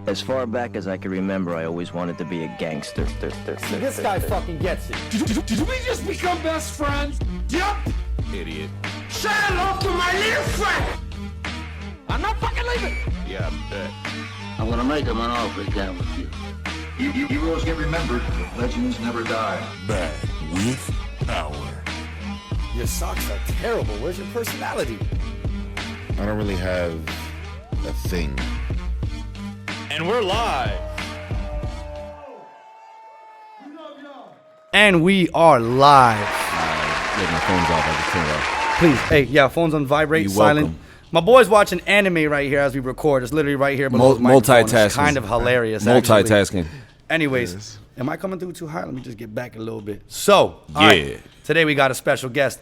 As far back as I can remember, I always wanted to be a gangster. This guy fucking gets it. Did we just become best friends? Yup! Idiot. Say hello to my little friend! I'm not fucking leaving! Yeah, I bet. I'm gonna make him an offer again with you. Heroes get remembered, but legends never die. Bad with power. Your socks are terrible. Where's your personality? I don't really have a thing. And we're live. And we are live. Take my phone's off. I just turned it off. Please, hey, yeah, phones on vibrate, You're silent. welcome. My boy's watching anime right here as we record. It's literally right here below the microphone. It's Multitasking. kind of hilarious, actually. Multitasking. Anyways, am I coming through too high? Let me just get back a little bit. So, all right, today we got a special guest.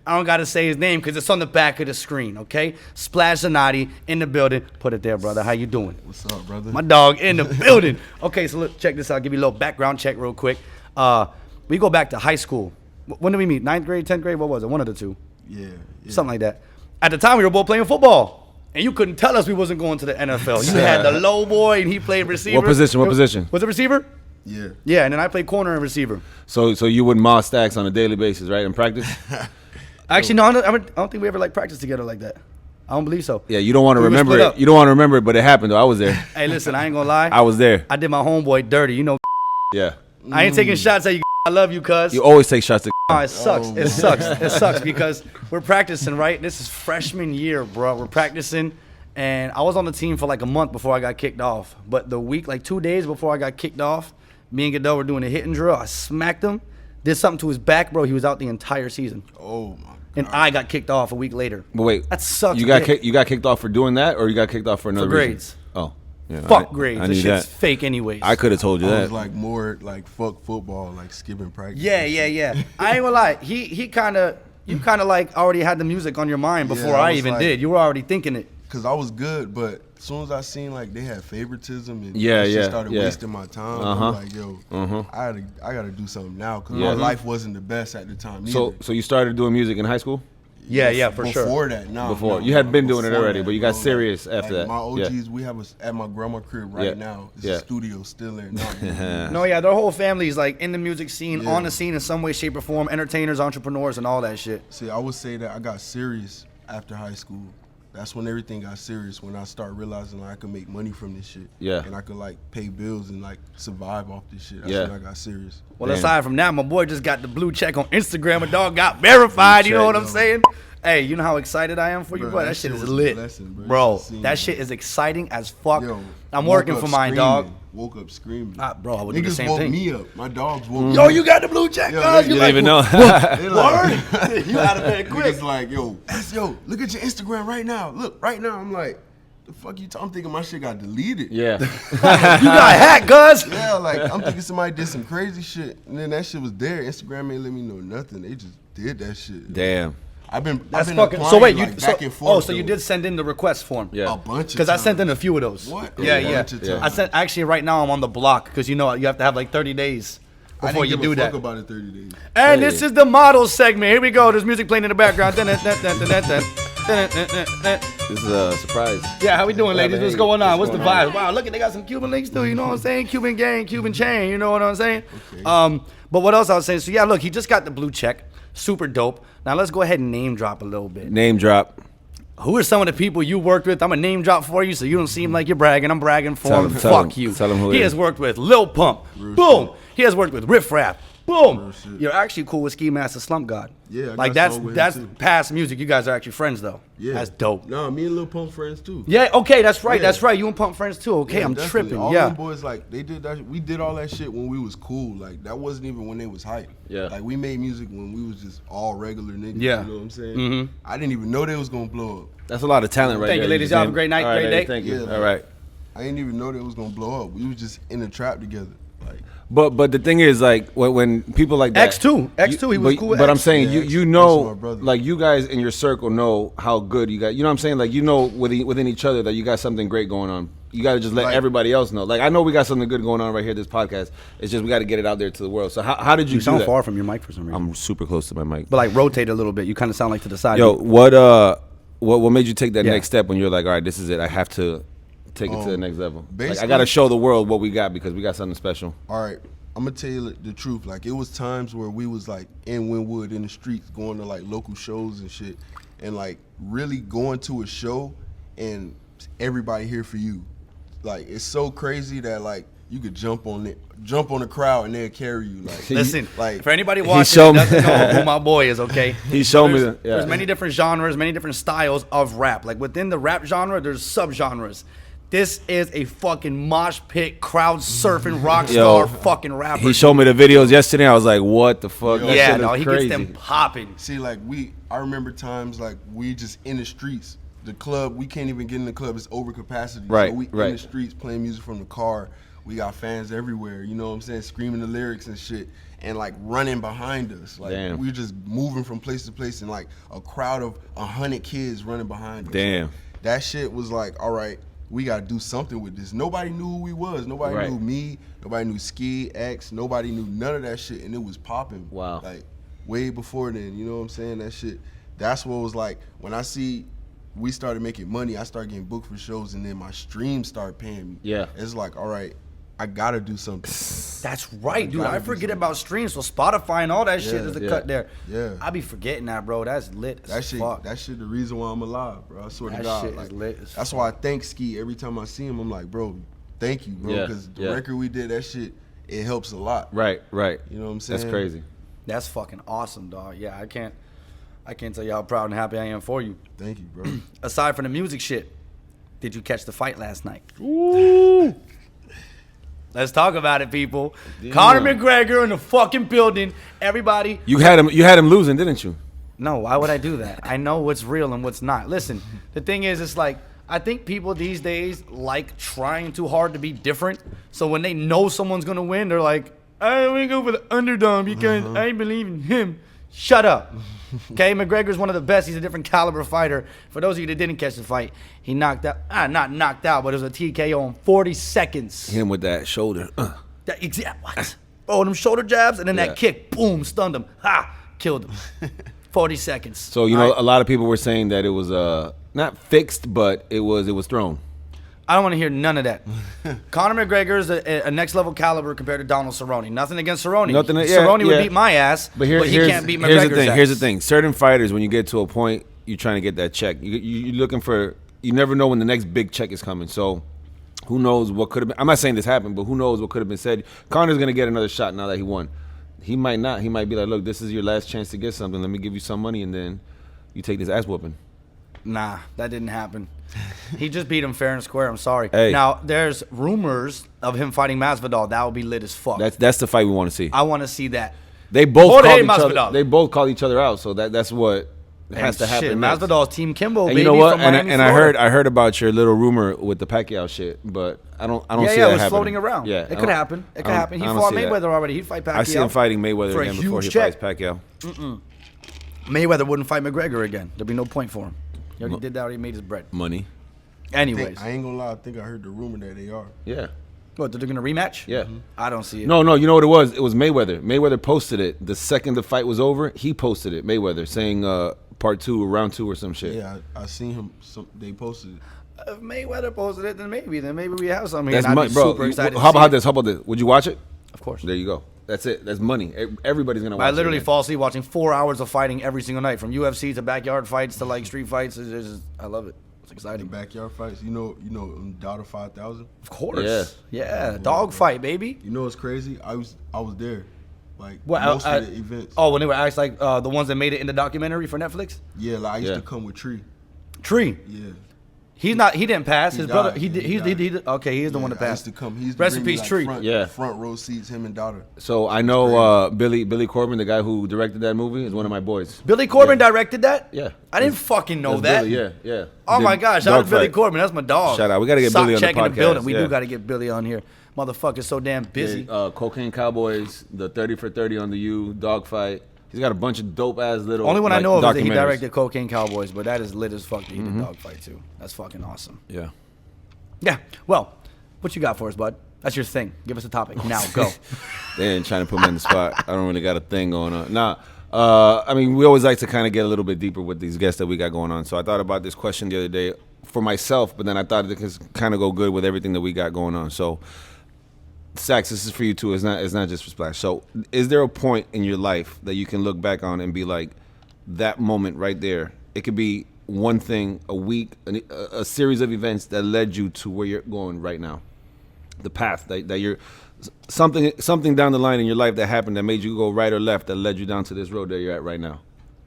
I don't got to say his name because it's on the back of the screen, okay? Splash Zanotti in the building. Put it there, brother. How you doing? What's up, brother? My dog in the building. Okay, so look, check this out. I'll give you a little background check real quick. We go back to high school. When did we meet? 9th grade, 10th grade? What was it? One of the two. Yeah. Something like that. At the time, we were both playing football. And you couldn't tell us we wasn't going to the NFL. You had the low boy, and he played receiver. What position? What position? Was it receiver? Yeah. Yeah, and then I played corner and receiver. So you would moss stacks on a daily basis, right? In practice? Actually, no, I don't think we ever like practiced together like that. I don't believe so. Yeah, you don't want to We were remember split it. up. You don't want to remember it, but it happened though. I was there. Hey, listen, I ain't gonna lie. I was there. I did my homeboy dirty. You know, Yeah. I ain't taking shots at you. I love you, cuz. You always take shots to. Oh, it sucks. It sucks. It sucks because we're practicing, right? This is freshman year, bro. We're practicing, and I was on the team for like a month before I got kicked off. But the week, like 2 days before I got kicked off, me and Goodell were doing a hit and drill. I smacked him, did something to his back, bro. He was out the entire season. Oh my God. And I got kicked off a week later. But wait, That sucks. You got dick. kicked. You got kicked off for doing that, or you got kicked off for another reason? grades. Oh, yeah. Fuck grades. I This knew shit's that. fake anyways. I could have told you I that. was like more like fuck football, like skipping practice. Yeah. and shit. I ain't gonna lie. You kind of like already had the music on your mind before Yeah, I I was even like- did. You were already thinking it. Cause I was good, but as soon as I seen like they had favoritism and Yeah, that shit yeah, started yeah. wasting my time, Uh-huh. I'm like, yo, I gotta do something now because Yeah. my life wasn't the best at the time. so either. you started doing music in high school? Yeah, for sure. Before that, no. Before. no, You had no, been doing it before already, that, but you got bro, serious like, after that. My Yeah. OGs, we have at my grandma's crib right Yeah. now. It's Yeah. a studio still there. Now. No, yeah, their whole family is like in the music scene, Yeah. on the scene in some way, shape, or form, entertainers, entrepreneurs, and all that shit. See, I would say that I got serious after high school. That's when everything got serious, when I started realizing like, I could make money from this shit. Yeah. And I could like pay bills and like survive off this shit. That's Yeah. when I got serious. Well, Damn. aside from that, my boy just got the blue check on Instagram. A dog got verified. You know what I'm yo. saying? Hey, you know how excited I am for you, Bro, bro? That that shit shit is was a lit. blessing, bro. Bro, You should see that it, shit bro. is exciting as fuck. Yo, I'm woke working up for mine, screaming. dog. Woke up screaming. Bro, I would do the Niggas same woke thing. me up. My dogs woke me Yo, up. you got the blue check, Yo, guys. they You Didn't like, even know. They like, word? You out of bed quick. Niggas like, yo, look at your Instagram right now. Look, right now. I'm like, the fuck you I'm thinking my shit got deleted. Yeah. You got hacked, cuz. Yeah, like, I'm thinking somebody did some crazy shit. And then that shit was there. Instagram ain't let me know nothing. They just did that shit. Damn. I've been That's applying, fucking. So wait, like, you back and forth. so you did send in the request form? Yeah. A bunch of Because I sent in times. a few of those. What? Yeah, A yeah. bunch of Yeah. I times. sent. Actually, right now I'm on the block because you know you have to have like 30 days I before didn't you give do a fuck that. about it 30 days. And Hey. this is the model segment. Here we go. There's music playing in the background. This is a surprise. Yeah, how we doing, ladies? What's going on? What's the going on? vibe? Wow, look at they got some Cuban links too. You know what I'm saying? Cuban gang, Cuban chain. You know what I'm saying? Okay. But what else I was saying? So yeah, look, he just got the blue check. Super dope. Now let's go ahead and name drop a little bit. Name drop. Who are some of the people you worked with? I'm a name drop for you, so you don't seem like you're bragging. I'm bragging for Tell him. him, tell Fuck him. you. Tell him who it he is. has worked with Lil Pump. Boom. He has worked with Riff Raff. Boom. shit. You're actually cool with Ski Master Slump God. Yeah, I like got song with him, that's too. past music. You guys are actually friends though. Yeah. That's dope. No, me and Lil Pump friends too. Yeah. Okay. That's right. Yeah. That's right. You and Pump friends too. Okay. Yeah, I'm definitely. tripping. All Yeah. them boys, like, they did that. We did all that shit when we was cool. Like, that wasn't even when they was hype. Yeah. Like, we made music when we was just all regular niggas. Yeah. You know what I'm saying? Mhm. I didn't even know they was gonna blow up. That's a lot of talent right Thank there. you, ladies. just Y'all have a named. great night, All right, great ladies, day. Thank you. Yeah. All right. I didn't even know they was gonna blow up. We was just in a trap together. Like, But the thing is, like, when people like that, X2, he was but, cool with But I'm X. saying Yeah, you X know, my brother. like, you guys in your circle know how good you got. You know what I'm saying? Like, you know within each other that you got something great going on. You got to just let Like- everybody else know. Like, I know we got something good going on right here. This podcast. It's just we got to get it out there to the world. So how did you You do sound that? far from your mic for some reason. I'm super close to my mic. but like rotate a little bit. You kind of sound like to the side. Yo, what made you take that Yeah. next step when you're like, all right, this is it. I have to take it to the next level. Like, I basically- got to show the world what we got because we got something special. All right, I'm gonna tell you the truth. Like, it was times where we was like in Wynwood in the streets, going to like local shows and shit, and like really going to a show and everybody here for you. Like, it's so crazy that like you could jump on the crowd and they'll carry you. Like, Listen, like for anybody watching showed that me- doesn't know who my boy is, okay? He showed me There's- the- yeah. There's many different genres, many different styles of rap. Like within the rap genre, there's subgenres. This is a fucking mosh pit, crowd surfing, rock star fucking rapper. He showed me the videos yesterday. I was like, what the fuck? That Yeah, shit no, is he crazy. gets them popping. See, like I remember times like we just in the streets. The club, we can't even get in the club. It's over capacity. Right, So we right. in the streets playing music from the car. We got fans everywhere. You know what I'm saying? Screaming the lyrics and shit, and like running behind us. Like Damn. we're just moving from place to place, and like a crowd of 100 kids running behind us. Damn. That shit was like, all right, we gotta do something with this. Nobody knew who we was. Nobody Right. knew me. Nobody knew Ski X. Nobody knew none of that shit, and it was popping. Wow. Like way before then. You know what I'm saying? That shit. That's what it was like when I see. We started making money. I started getting booked for shows, and then my streams started paying me. Yeah. It's like, all right, I gotta do something. That's right, dude. gotta I do forget something. about streams. So Spotify and all that shit Yeah, is the yeah. cut there. Yeah. I be forgetting that, bro. That's lit as That shit, fuck. that shit, the reason why I'm alive, bro. I swear That to God, shit is like, lit as that's why I thank Ski every time I see him. I'm like, bro, thank you, bro, Yeah, because the yeah. record we did, that shit, it helps a lot. Right, right. You know what I'm saying? That's crazy. That's fucking awesome, dog. Yeah, I can't tell you how proud and happy I am for you. Thank you, bro. Aside from the music shit, did you catch the fight last night? Let's talk about it, people. Conor McGregor in the fucking building. Everybody. You had him losing, didn't you? No, why would I do that? I know what's real and what's not. Listen, the thing is, it's like, I think people these days like trying too hard to be different. So when they know someone's going to win, they're like, I want to go for the underdog because I believe in him. Shut up. Okay, McGregor's one of the best. He's a different caliber fighter. For those of you that didn't catch the fight, he knocked out, not knocked out, but it was a TKO in 40 seconds. Him with that shoulder. What? Oh, them shoulder jabs and then Yeah. that kick, boom, stunned him. Ha, killed him. 40 seconds. So you know, a lot of people were saying that it was not fixed, but it was thrown. I don't want to hear none of that. Conor McGregor is a next level caliber compared to Donald Cerrone. Nothing against Cerrone. Nothing- yeah, Cerrone would yeah. beat my ass, but he here's, can't beat McGregor's here's the thing. ass. Here's the thing. Certain fighters, when you get to a point, you're trying to get that check. You're looking for. You never know when the next big check is coming. So, who knows what could have been? I'm not saying this happened, but who knows what could have been said? Conor's gonna get another shot now that he won. He might not. He might be like, look, this is your last chance to get something. Let me give you some money, and then you take this ass whooping. Nah, that didn't happen. He just beat him fair and square. I'm sorry. Hey. Now, there's rumors of him fighting Masvidal. That would be lit as fuck. That's the fight we want to see. I want to see that. They both Jorge called each Masvidal. other. They both called each other out. So that's what has to happen. Shit, next. Masvidal's Team Kimbo, And baby, you know what? from And, Miami, and I Florida. heard about your little rumor with the Pacquiao shit, but I don't Yeah, see that it was happening. floating around. Yeah, it could happen. It could happen. He I don't fought see that. Mayweather already. He'd fight Pacquiao. I see him fighting Mayweather for a again before he huge check. fights Pacquiao. Mayweather wouldn't fight McGregor again. There'd be no point for him. He already did that. Already made his bread. Money. Anyways, I ain't gonna lie. I think I heard the rumor that they are. Yeah. what, they're gonna rematch? Yeah. I don't see it. No, you know what it was? It was Mayweather. Mayweather posted it the second the fight was over. He posted it. Mayweather saying part 2 or round 2 or some shit. Yeah, I seen him. They posted it. If Mayweather posted it, then maybe we have something here. That's and I'd money, be bro. super excited. How to see about it. this? How about this? Would you watch it? Of course. There you go. That's it. That's money. Everybody's gonna watch I it. literally man. fall asleep watching 4 hours of fighting every single night, from UFC to backyard fights to like street fights. I love it. It's The exciting. backyard fights. You know, Daughter 5000. Of course. Yeah. Yeah. Dog fight, baby. You know what's crazy? I was there, like What, most of the events. Oh, when they were actually like the ones that made it in the documentary for Netflix. Yeah, like I used Yeah. to come with Tree. Tree. Yeah. He didn't pass. He His brother. died. He did. He died. He did. Okay, he's the one that I passed. used to come. He's Rest in peace, Tree. Front row seats. Him and Daughter. So I know Billy Corbin, the guy who directed that movie, is one of my boys. Billy Corbin directed that. Yeah. I didn't fucking know That's that. Billy, yeah. Oh Did my gosh! Shout out to Billy Dogfight. Corbin. That's my dog. Shout out. We gotta get Sock Billy on the check in podcast, building. We yeah. do got to get Billy on here. Motherfucker's so damn busy. Cocaine Cowboys, the 30 for 30 on the U, Dogfight. He's got a bunch of dope ass little. Only one I know of is that he documentaries. directed Cocaine Cowboys, but that is lit as fuck that he did Dogfight too. That's fucking awesome. Yeah. Yeah. Well, what you got for us, bud? That's your thing. Give us a topic now. Go. They ain't trying to put me in the spot. I don't really got a thing going on. Nah. I mean, we always like to kind of get a little bit deeper with these guests that we got going on. So I thought about this question the other day. for myself, but then I thought it could kind of go good with everything that we got going on. So, Sax, this is for you too. It's not just for Splash. So, is there a point in your life that you can look back on and be like, that moment right there? It could be one thing, a week, a series of events that led you to where you're going right now. The path that you're something down the line in your life that happened that made you go right or left that led you down to this road that you're at right now.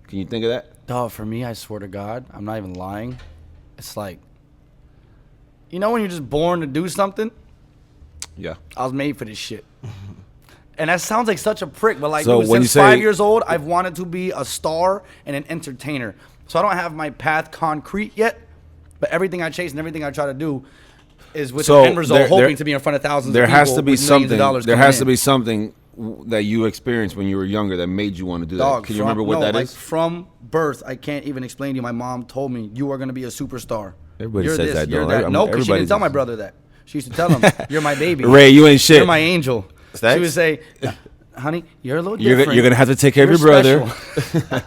Can you think of that? Dog, for me, I swear to God, I'm not even lying. It's like, you know when you're just born to do something? Yeah. I was made for this shit. And that sounds like such a prick, but like, So dude, when since you say- 5 years old, I've wanted to be a star and an entertainer. So I don't have my path concrete yet, but everything I chase and everything I try to do is with So the end result, there- hoping there- to be in front of thousands There of people has to be with millions of something. dollars There coming has to in. be something that you experienced when you were younger that made you want to do that. Dog, Can you remember what that is? From birth, I can't even explain to you. My mom told me, you are going to be a superstar. Everybody You're says this, that, you're though. that. No, because she Everybody didn't tell my says- brother that. She used to tell him, you're my baby. Ray, you ain't shit. You're my angel. Stacks? She would say, honey, you're a little You're different. gonna have to take care of You're your brother. special."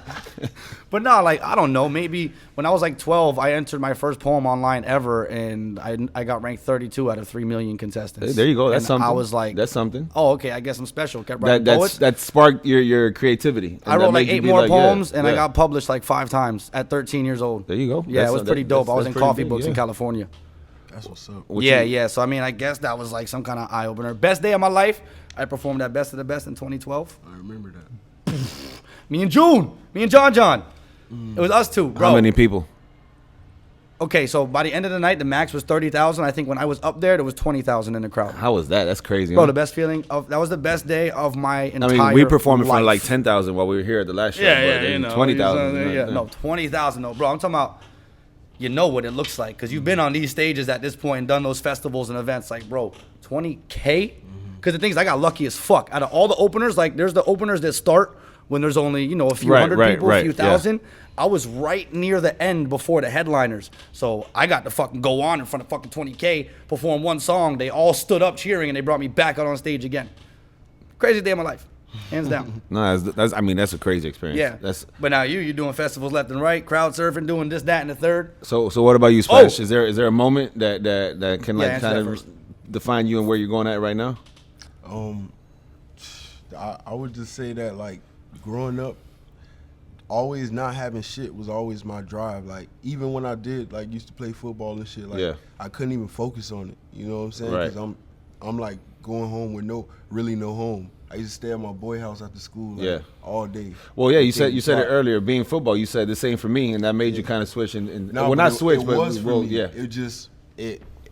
But no, like, I don't know. Maybe when I was like 12, I entered my first poem online ever, and I got ranked 32 out of 3 million contestants. Hey, there you go. That's And something. I was like, that's something. oh, okay, I guess I'm special. Kept writing poets. That sparked your creativity. And I that wrote like made you 8 be more like, poems, yeah, and I yeah. got published like 5 times at 13 years old. There you go. Yeah, That's- it was pretty that- dope. I was that's in pretty coffee big, books in yeah. California. That's what's up. What Yeah, you- yeah. So I mean, I guess that was like some kind of eye opener. Best day of my life. I performed at Best of the Best in 2012. I remember that. Me and June. Me and John. It was us two, bro. How many people? Okay, so by the end of the night, the max was 30,000. I think when I was up there was 20,000 in the crowd. How was that? That's crazy. Bro, huh? the best feeling of that was the best day of my I entire mean, we performed in front of life. like 10,000 while we were here at the last show. Yeah, but yeah, then you know, 20,000. Yeah, no, 20,000 though, bro. I'm talking about, you know what it looks like because you've been on these stages at this point and done those festivals and events. Like, bro, 20K? Because the thing is, I got lucky as fuck. Out of all the openers, like, there's the openers that start when there's only, you know, a few Right, hundred right, people, right, a few yeah. thousand. I was right near the end before the headliners. So I got to fucking go on in front of fucking 20K, perform one song. They all stood up cheering and they brought me back out on stage again. Crazy day of my life, hands down. No, that's I mean, that's a crazy experience. Yeah. That's But now you're doing festivals left and right, crowd surfing, doing this, that, and the third. so. What about you, Splash? Oh! Is there a moment that can Yeah, like answer kind that of first. define you and where you're going at right now? I would just say that, like, growing up, always not having shit was always my drive. Like, even when I did, like, used to play football and shit, like, Yeah. I couldn't even focus on it. You know what I'm saying? Right. Because I'm like going home with no home. I used to stay at my boy house after school, like, Yeah. all day. Well, yeah, you said it But- earlier. Being football, you said the same for me, and that made you kind of switch and No, well, but not it, switch, it but was for well, me. yeah,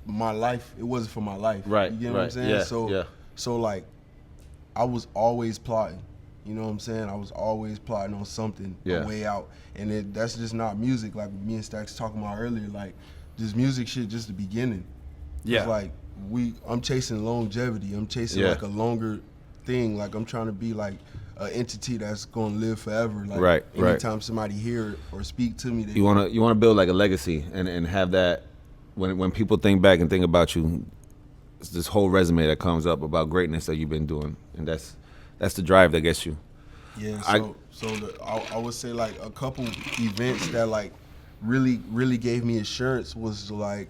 My life. It wasn't for my life. Right, You get what I'm right, saying? yeah, So, yeah. so like, I was always plotting. You know what I'm saying? I was always plotting on something, Yeah. a way out, and that's just not music. Like me and Stacks talking about earlier. Like, this music shit just the beginning. Yeah. It's like I'm chasing longevity. I'm chasing Yeah. like a longer thing. Like I'm trying to be like an entity that's gonna live forever. Like Right, right. anytime somebody hear or speak to me, they you wanna build like a legacy and have that when people think back and think about you, it's this whole resume that comes up about greatness that you've been doing, and that's the drive that gets you. Yeah, I- I would say like a couple events that like really gave me assurance was like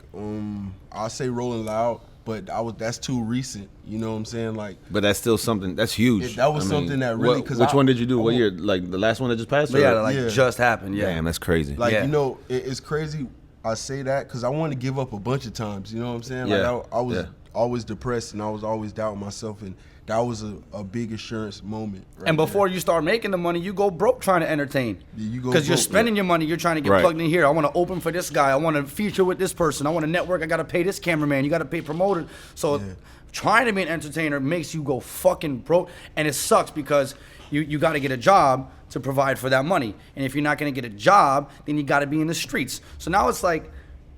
I'll say Rolling Loud, but that's too recent. You know what I'm saying? Like But that's still something that's huge. That was something that really- 'cause which I- one did you do? What I- year? Like the last one that just passed? But yeah, or- that, like Yeah. just happened. Yeah. Damn, that's crazy. like Yeah. you know it's crazy. I say that because I want to give up a bunch of times. You know what I'm saying? Yeah, Like I was yeah. always depressed and I was always doubting myself, and that was a big assurance moment. Right And there. before you start making the money, you go broke trying to entertain. Yeah, you go Because you're broke, spending your money, you're trying to get Right. plugged in here. I want to open for this guy. I want to feature with this person. I want to network. I got to pay this cameraman. You got to pay promoter. So trying to be an entertainer makes you go fucking broke. And it sucks because you got to get a job to provide for that money. And if you're not going to get a job, then you got to be in the streets. So now it's like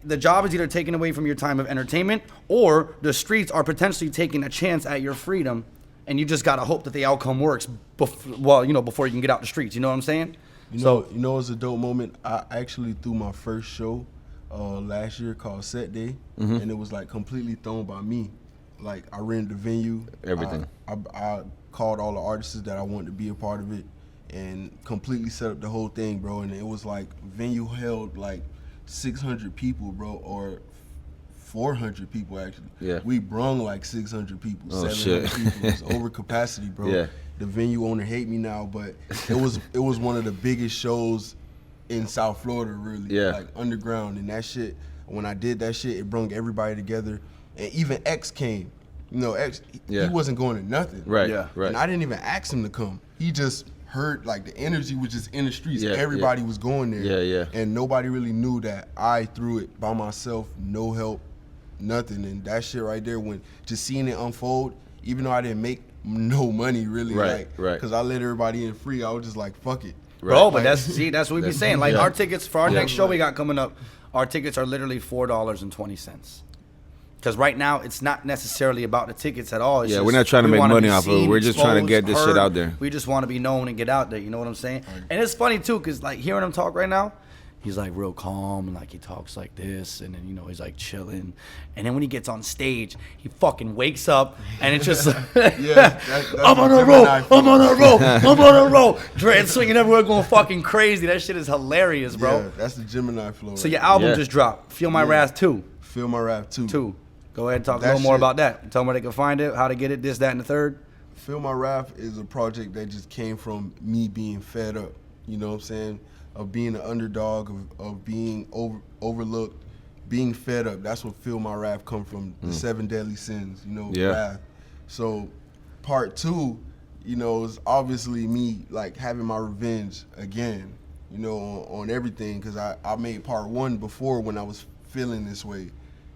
the job is either taken away from your time of entertainment or the streets are potentially taking a chance at your freedom. And you just gotta hope that the outcome works. Before you can get out the streets. You know what I'm saying? You know, it's a dope moment. I actually threw my first show last year called Set Day, and it was like completely thrown by me. Like I rented the venue, Everything. I called all the artists that I wanted to be a part of it, and completely set up the whole thing, bro. And it was like venue held like 600 people, bro, or 400 people actually. Yeah. We brung like 600 people, Oh, 700 shit. people. It's over capacity, bro. Yeah. The venue owner hate me now, but it was one of the biggest shows in South Florida, really. Yeah. Like underground, and that shit. When I did that shit, it brung everybody together, and even X came. You know, X, Yeah. he wasn't going to nothing. Right. Yeah. Right. And I didn't even ask him to come. He just heard, like, the energy was just in the streets. Yeah, Everybody yeah. was going there. Yeah, yeah. And nobody really knew that I threw it by myself, no help, nothing. And that shit right there, when just seeing it unfold, even though I didn't make no money really, Right, like, right. because I let everybody in free, I was just like, fuck it. Bro, but that's what we be saying. Like yeah. our tickets for our next show we got coming up, our tickets are literally $4.20. Because right now it's not necessarily about the tickets at all. It's Yeah, just, we're not trying to we make wanna money be off of it. seen, We're just trying to get this shit heard. out there. We just want to be known and get out there. You know what I'm saying? And it's funny too, because like hearing him talk right now, he's like real calm and like he talks like this, and then he's like chilling, and then when he gets on stage, he fucking wakes up and it's just That's I'm on the a roll, Gemini I'm on a flow. roll, I'm on a roll. Dread swinging everywhere, going fucking crazy. That shit is hilarious, bro. Yeah, that's the Gemini flow. So right your there. album Yeah. just dropped, Feel My Wrath 2. Feel My Rap too. 2. Go ahead and talk a That little more shit- about that. Tell them where they can find it, how to get it, this, that, and the third. Feel My Rap is a project that just came from me being fed up, you know what I'm saying? Of being an underdog, of being overlooked, being fed up. That's what Feel My Wrath come from, the 7 deadly sins, you know, Yeah. wrath. So part 2, you know, is obviously me like having my revenge again, you know, on everything, because I made part 1 before when I was feeling this way.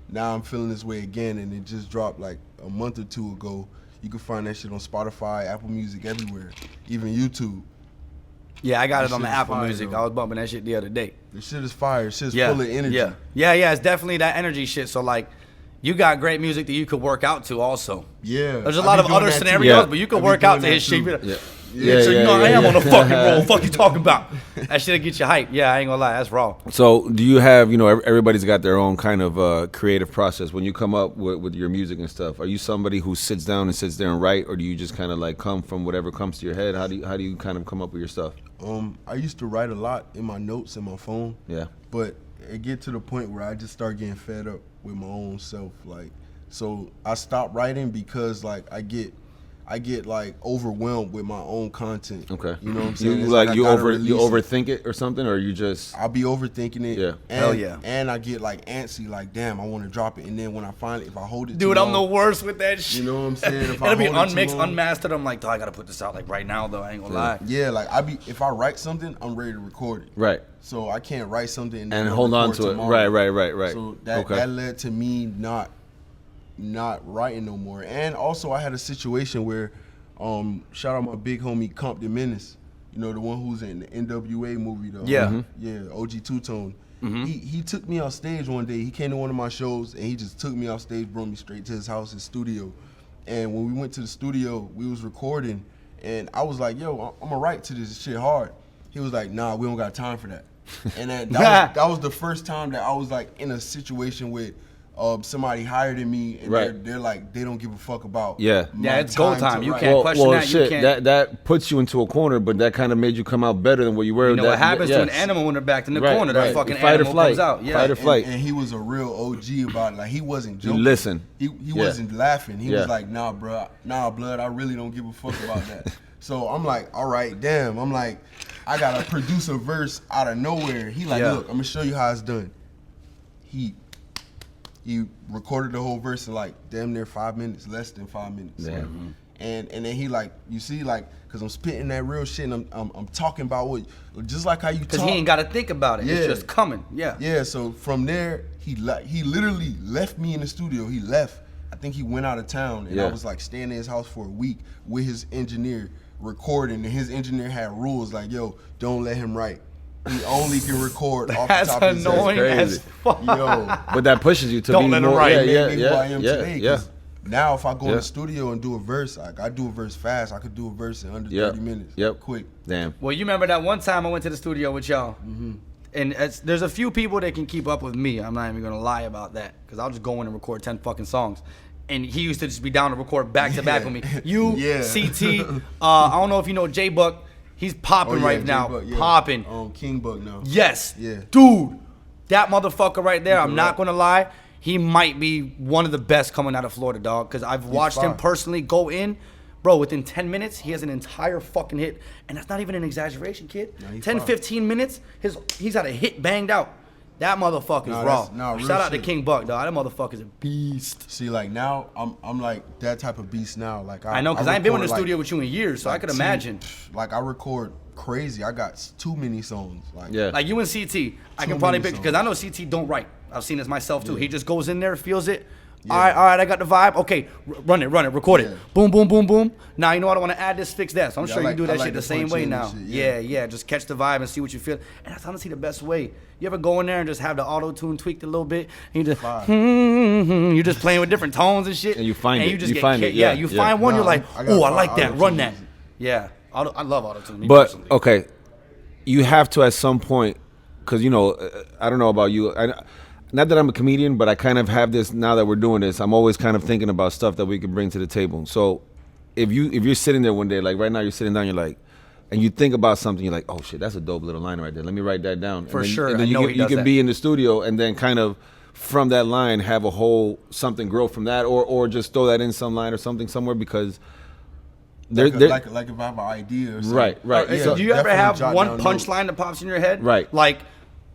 Now I'm feeling this way again, and it just dropped like a month or 2 ago. You can find that shit on Spotify, Apple Music, everywhere, even YouTube. Yeah, I got That it on the shit is Apple fire, Music. though. I was bumping that shit the other day. The shit is fire. Shit's Yeah, full of energy. yeah. It's definitely that energy shit. So like, you got great music that you could work out to also. Yeah. There's a I lot be of doing other that too. scenarios, Yeah. but you I could be work out to doing his that shit. too. Yeah. So you know I am on a fucking roll. Fuck you talking about? That shit'll get you hype. Yeah, I ain't gonna lie, that's raw. So, do you have, everybody's got their own kind of creative process when you come up with your music and stuff? Are you somebody who sits down and sits there and write, or do you just kind of like come from whatever comes to your head? How do you kind of come up with your stuff? I used to write a lot in my notes in my phone. Yeah. But it get to the point where I just start getting fed up with my own self. Like, so I stopped writing because like I get like overwhelmed with my own content. Okay. You know what I'm saying? You It's like I you gotta you release it. overthink it or something, or you just I'll be overthinking it. Yeah. And, Hell yeah. And I get like antsy, like damn, I want to drop it, and then when I finally, if I hold it, Dude, too I'm the long, worst with that shit. You know what I'm saying? If I It'll be hold it too unmixed, long- unmastered. I'm like, dog, I gotta put this out like right now though. I ain't gonna lie. Yeah, like if I write something, I'm ready to record it. right So I can't write something and, then and go hold on record to it. tomorrow. Right. So that okay. that led to me not writing no more. And also I had a situation where, shout out my big homie Compton Menace, you know, the one who's in the NWA movie though. Yeah. Yeah, OG Two-Tone. He took me off stage one day. He came to one of my shows and he just took me off stage, brought me straight to his house, his studio. And when we went to the studio, we was recording and I was like, yo, I'm gonna write to this shit hard. He was like, nah, we don't got time for that. And that was the first time that I was like in a situation with somebody higher than me, and Right. they're like, they don't give a fuck about. Yeah. Yeah, it's go to time. You write. can't question that. You Shit, can't. that puts you into a corner, but that kind of made you come out better than what you were. You know what happens to an yes. animal when they're backed in the Right, corner? That right. fucking Fight or animal flight. comes out. Yeah. Fight or flight. And he was a real OG about it. Like he wasn't joking. listen. He Yeah. wasn't laughing. He Yeah. was like, nah, blood, I really don't give a fuck about that. So I'm like, all right, damn. I'm like, I gotta produce a verse out of nowhere. He like, Yeah. look, I'm gonna show you how it's done. He recorded the whole verse in like damn near 5 minutes, less than 5 minutes. Damn. And then he like, you see, like, cause I'm spitting that real shit and I'm talking about what, just like how you talk. Because he ain't got to think about it. It's Yeah. just coming. Yeah. Yeah, so from there, he literally left me in the studio. He left. I think he went out of town, and Yeah. I was like staying in his house for a week with his engineer recording, and his engineer had rules like, yo, don't let him write. He only can record off the That's top of his head. annoying crazy. as fuck. Yo, But that pushes you to Don't be let 'em more. write. Yeah, it made yeah, me yeah, who I am yeah, today. yeah. 'Cause now if I go in Yeah. the studio and do a verse, like I do a verse fast, I could do a verse in under Yep. 30 minutes. Yep. Quick. Damn. Well, you remember that one time I went to the studio with y'all? And there's a few people that can keep up with me. I'm not even going to lie about that. Because I'll just go in and record 10 fucking songs. And he used to just be down to record back to back with me. You, Yeah. CT, I don't know if you know J-Buck. He's popping right now. J-Buck, yeah. Popping. King Buck now. Yes. Yeah. Dude, that motherfucker right there, I'm not going to lie, he might be one of the best coming out of Florida, dog, because I've watched him fire. personally go in. Bro, within 10 minutes, he has an entire fucking hit. And that's not even an exaggeration, kid. Nah, he's 10, fire. 15 minutes, he's got a hit banged out. That motherfucker's Nah, raw. that's- nah, real Shout out to shit. King Buck, dog. That motherfucker's a beast. See, like now, I'm like that type of beast now. Like I know, because I ain't been in the record, studio like, with you in years, so I could 10 imagine. Like I record crazy. I got too many songs. Like Yeah. Like you and CT, I can Too probably many pick, because songs. I know CT don't write. I've seen this myself too. He just goes in there, feels it. All right, I got the vibe. Okay, run it, record it. Yeah. Boom, boom, boom, boom. Now you know what I want to add this, fix that. So I'm Yeah, sure I you like- do I that like shit the to same punch way in now. and shit, Yeah, yeah. yeah. Just catch the vibe and see what you feel. And that's honestly the best way. You ever go in there and just have the auto tune tweaked a little bit, and you just you're just playing with different tones and shit. And you find it. You just You get find it, kicked. yeah, You yeah. find one, Nah, you're like, I got oh, I fire like that. auto-tune Run that. music. Yeah, I love auto tune. But okay, you have to at some point, because I don't know about you. Not that I'm a comedian, but I kind of have this now that we're doing this. I'm always kind of thinking about stuff that we can bring to the table. So if you're sitting there one day, like right now, you're sitting down, you're like, and you think about something, you're like, oh shit, that's a dope little line right there. Let me write that down. For and then, sure, And then I know he you does can that. be in the studio and then kind of from that line have a whole something grow from that, or just throw that in some line or something somewhere because. like if I have an idea or something. Right. So do you ever definitely have jot one down notes. punchline that pops in your head? Right. Like,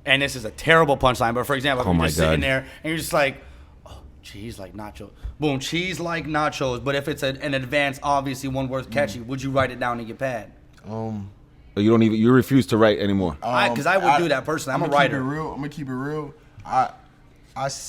and this is a terrible punchline, but for example, if Oh you're my just sitting God. there and you're just like, oh, cheese like nachos. Boom, cheese like nachos. But if it's an advanced, obviously one word catchy, would you write it down in your pad? You refuse to write anymore. Because I would do that personally. I'm a writer. I'm gonna keep it real. I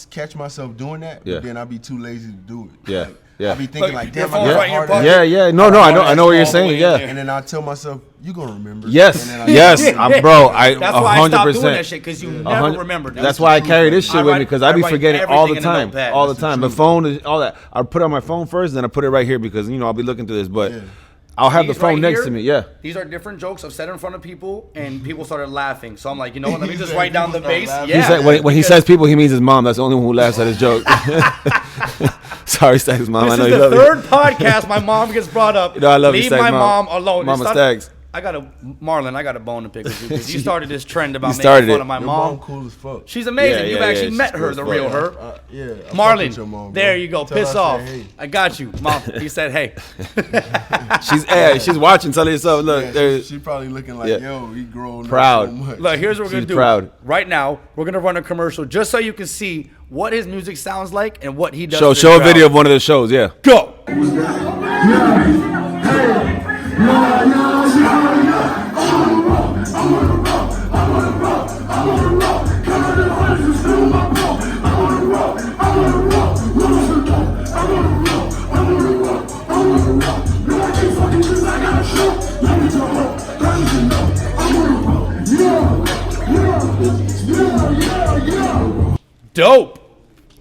catch myself doing that, Yeah. but then I be too lazy to do it. Yeah, Like, yeah. I be thinking Look, like, your damn, phone's I got right in your hard pocket. at it. Yeah. No, I know what you're saying. Yeah. And then I tell myself, you gonna remember. Yes, And then I- yes, bro. That's why I stopped doing that shit, because you never remember. dude. That's why I carry this shit I with write- me because I be I write forgetting all the everything in a time, notepad. all the That's time. The phone, is, all that. I put it on my phone first, then I put it right here because I'll be looking through this. But Yeah. I'll have the These phone right next here, to me. Yeah. These are different jokes I've said in front of people, and people started laughing. So I'm like, you know what? Let me He just said write down the people started bass. laughing. Yeah. He said when he says people, he means his mom. That's the only one who laughs at his joke. Sorry, Stacks mom. I This know is you the love third it. podcast my mom gets brought up. You know I love you, Leave Stacks my mom. mom alone. Mama It started- Stacks. I got Marlon, I got a bone to pick with you because you started this trend about You making started fun it. of my Your mom. mom cool as fuck. She's amazing. Yeah, You've yeah, actually yeah, met she's her, cool the as real fuck. her. Yeah. I fuck with Marlon, your mom, bro. there you go. Tell her Piss I off. said, hey. I got you, mom. He said, "Hey." She's watching. Tell yourself, look, Yeah, there's she probably looking like, Yeah. yo, he grown Proud. up so much. Look, here's what we're gonna She's do. proud. Right now, we're gonna run a commercial just so you can see what his music sounds like and what he does. show to a the video crowd. of one of the shows. Yeah. Go. Dope.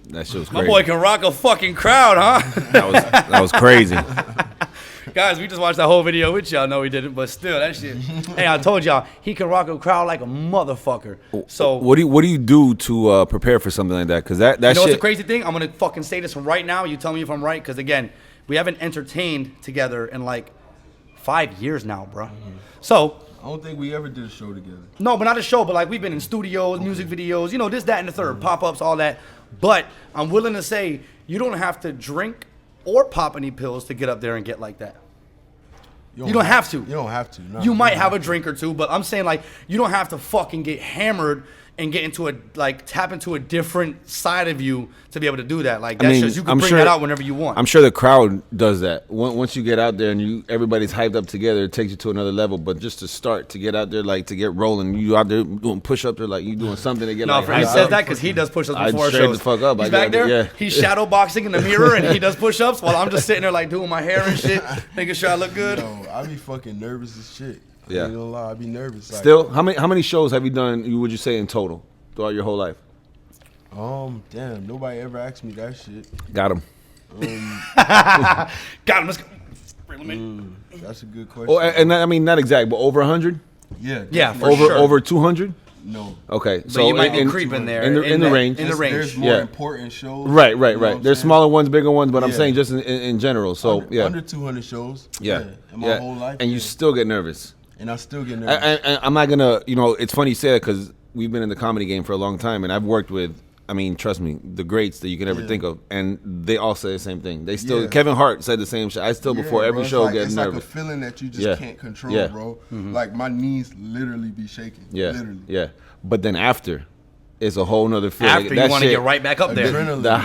That shit was My crazy. boy can rock a fucking crowd, huh? That was crazy. Guys, we just watched that whole video with y'all. No, we didn't, but still, that shit. Hey, I told y'all, he can rock a crowd like a motherfucker. So, What do you do to prepare for something like that? Because that you know what's shit. the crazy thing? I'm gonna fucking say this right now. You tell me if I'm right, because again, we haven't entertained together in like 5 years now, bro. So, I don't think we ever did a show together. no, but not a show, but like we've been in studios, music videos, this, that, and the third, pop-ups, all that. But I'm willing to say you don't have to drink or pop any pills to get up there and get like that. You don't have to. You don't have to. No, You might don't have a drink or two, but I'm saying like you don't have to fucking get hammered and get into tap into a different side of you to be able to do that. Like that's just you can bring that out whenever you want. I'm sure the crowd does that. Once you get out there and everybody's hyped up together, it takes you to another level. But just to start, to get out there, like to get rolling, you out there doing push-ups or like you doing something to get No, like for he hyped says up. that because he does push-ups I'd before our straight shows. the fuck up. He's I back got it, there. yeah. He's shadow boxing in the mirror and he does push-ups while I'm just sitting there like doing my hair and shit, making sure I look good. No, I be fucking nervous as shit. Yeah. I ain't gonna lie, I be nervous. Like, Still, how many shows have you done? Would you say in total throughout your whole life? Damn, nobody ever asked me that shit. Got him. Got him. Let's go. Bring him in. That's a good question. Oh, and I mean not exact, but over 100, yeah, Yeah, definitely. for sure. over 200. No. Okay, so you might be in- creeping there. in the range. In the range. There's more Yeah. important shows. Right. you know what I'm There's saying? smaller ones, bigger ones, but I'm Yeah. saying just in general. So under, yeah, under 200 shows. yeah, in my yeah. whole life. And you yeah. still get nervous. And I still get nervous. And I'm not gonna, it's funny you say that because we've been in the comedy game for a long time, and I've worked with, I mean, trust me, the greats that you can ever think of, and they all say the same thing. They still, Kevin Hart said the same shit. I still, before every bro, show, like, get it's nervous. like a feeling that you just can't control, bro. Like my knees literally be shaking. Literally. Yeah. But then after, it's a whole nother feeling. After you want to get right back up there. Adrenaline. The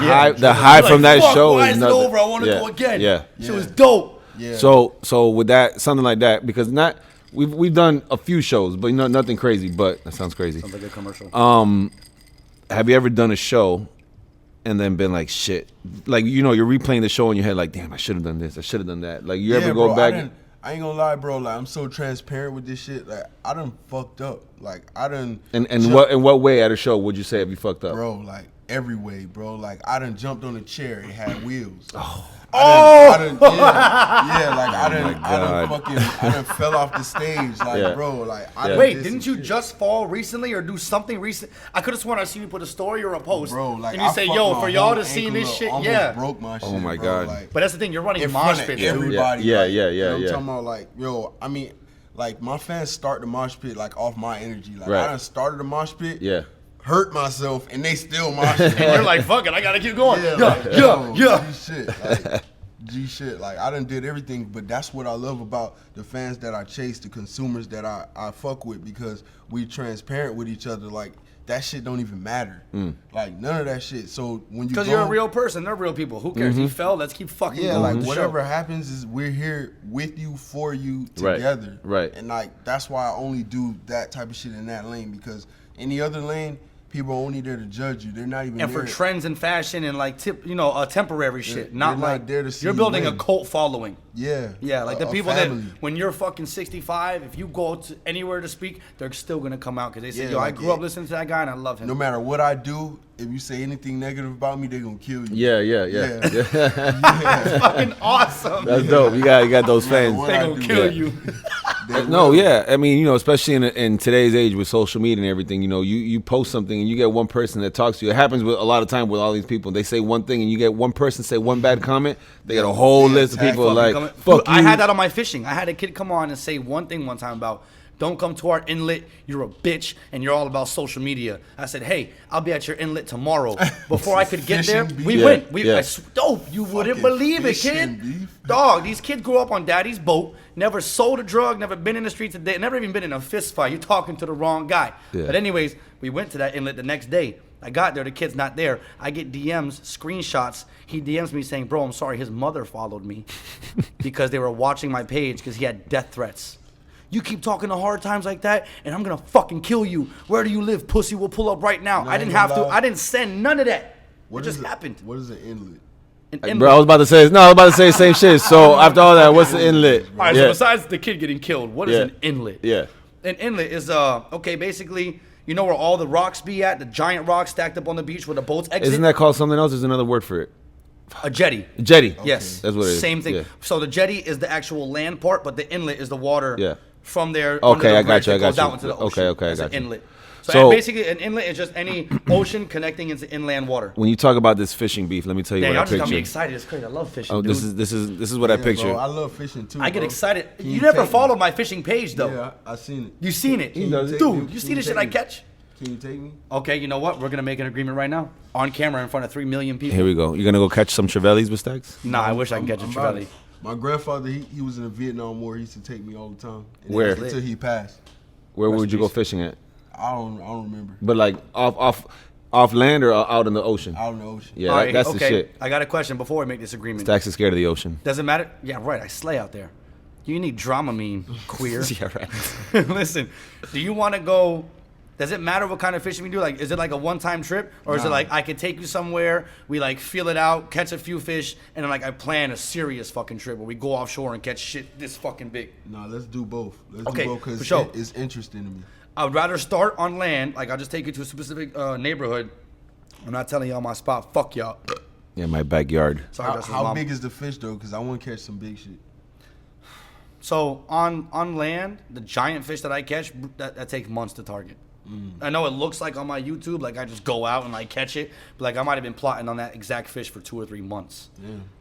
high You're from like, that "Fuck, show why is is it nothing. over? I want to go again. Yeah. Shit was dope. Yeah. So with that, something like that, because not we've done a few shows, but nothing crazy. But that sounds crazy. Sounds like a commercial. Have you ever done a show and then been like, shit, like, you know, you're replaying the show in your head, like, damn, I should have done this, I should have done that. Like, you ever go bro, back? I ain't gonna lie, bro. Like I'm so transparent with this shit. Like I done fucked up. Like I done. And in what way at a show would you say have you fucked up? Bro, like every way, bro. Like I done jumped on a chair. It had wheels. Oh! Like I done fell off the stage, like bro, like I done Wait, did didn't some you shit. just fall recently or do something recent? I could have sworn I seen you put a story or a post, Bro, like and you I say, fucked "Yo, my for y'all whole to see ankle this up, shit, almost yeah." broke my shit. my bro, God. like, But that's the thing, you're running in mosh front of pits, dude. everybody. Yeah, like, yeah, you know what I'm yeah. talking about, like, yo, I mean, like my fans start the mosh pit like off my energy. Like Right. I done started the mosh pit. Yeah. Hurt myself, and they still moshing. And you're like, "Fuck it, I gotta keep going." Yeah, Yeah. G shit, like, G shit. Like I done did everything, but that's what I love about the fans that I chase, the consumers that I fuck with, because we transparent with each other. Like that shit don't even matter. Like none of that shit. So when you Because go, you're a real person, they're real people. Who cares? He fell. Let's keep fucking yeah, going. like with the whatever show. happens is we're here with you, for you, Right, together. right. And like that's why I only do that type of shit in that lane, because any other lane, people are only there to judge you. They're not even And there. for trends and fashion and like temporary shit, not they're not like there to see you're you building a win. cult following. Yeah. Yeah, like the a people family. that when you're fucking 65, if you go to anywhere to speak, they're still gonna come out because they say, Yeah, "Yo, I like, grew up listening to that guy and I love him." No matter what I do, if you say anything negative about me, they're gonna kill you. Yeah. That's fucking awesome. That's dope. You got those fans. what They I gonna do, kill yeah. you. No, yeah. I mean, you know, especially in today's age with social media and everything, you know, you post something and you get one person that talks to you. It happens with a lot of time with all these people. They say one thing and you get one person say one bad comment. They got a whole list of people like, fuck you. I had that on my fishing. I had a kid come on and say one thing one time about, "Don't come to our inlet, you're a bitch, and you're all about social media." I said, "Hey, I'll be at your inlet tomorrow." Before I could get there, Fishing beef. we Yeah, went. yeah. Dope, you wouldn't Fucking believe it, fishing kid. beef. Dog, these kids grew up on daddy's boat, never sold a drug, never been in the streets a day, never even been in a fist fight. You're talking to the wrong guy. Yeah. But anyways, we went to that inlet the next day. I got there, the kid's not there. I get DMs, screenshots. He DMs me saying, "Bro, I'm sorry, his mother followed me because they were watching my page because he had death threats. You keep talking to hard times like that, and I'm gonna fucking kill you. Where do you live, pussy? We'll pull up right now." I didn't have to. I didn't send none of that. It just happened. What is an inlet? An Bro, I inlet. was about to say the same shit. So after all that, what's the inlet? All right, yeah. so besides the kid getting killed, what is Yeah. an inlet? Yeah. An inlet is okay, basically, you know where all the rocks be at, the giant rocks stacked up on the beach where the boats exit? Isn't that called something else? There's another word for it. a jetty? Jetty. Yes. That's what it is. Same thing. Yeah. So the jetty is the actual land part, but the inlet is the water Yeah. from there. Okay, under the I got bridge you, I that goes got you. out into the Okay, ocean. okay, I That's got an you. inlet. So, So- basically, an inlet is just any ocean connecting into inland water. When you talk about this fishing beef, let me tell you Yeah, what y'all I just got me picture. excited. It's crazy. I love fishing, Oh, dude. this is what I picture. Bro, I love fishing too. I get bro. excited. Can You never take me? followed my fishing page, though. Yeah, I seen it. You seen it. Can you take me? Dude, you Can see the shit take I me? catch? Can you take me? Okay, you know what? We're going to make an agreement right now. On camera in front of 3 million people. Here we go. You're gonna go catch some Trevellis with Stacks? Nah, I wish I could catch a I'm about trevally. it. My grandfather, he was in the Vietnam War. He used to take me all the time. And Where? Until he passed. Where Rest would you go in peace. fishing at? I don't remember. But like off land or out in the ocean? Out in the ocean. Yeah, All right, that's okay. the shit. I got a question before we make this agreement. Stacks is scared of the ocean. Does it matter? Yeah, right. I slay out there. You need Dramamine, queer. Yeah, right. Listen, do you want to go? Does it matter what kind of fishing we do? Like, is it like a one-time trip, or is it like I could take you somewhere, we like feel it out, catch a few fish, and then like I plan a serious fucking trip where we go offshore and catch shit this fucking big? Nah, let's do both. Let's Okay, do both for because sure. it's interesting to me. I would rather start on land. Like I'll just take you to a specific neighborhood. I'm not telling y'all my spot. Fuck y'all. Yeah, my backyard. Sorry, How, Justin's how mom. big is the fish though? Because I want to catch some big shit. So on land, the giant fish that I catch, that takes months to target. I know it looks like on my YouTube, like I just go out and like catch it, but like I might have been plotting on that exact fish for 2 or 3 months,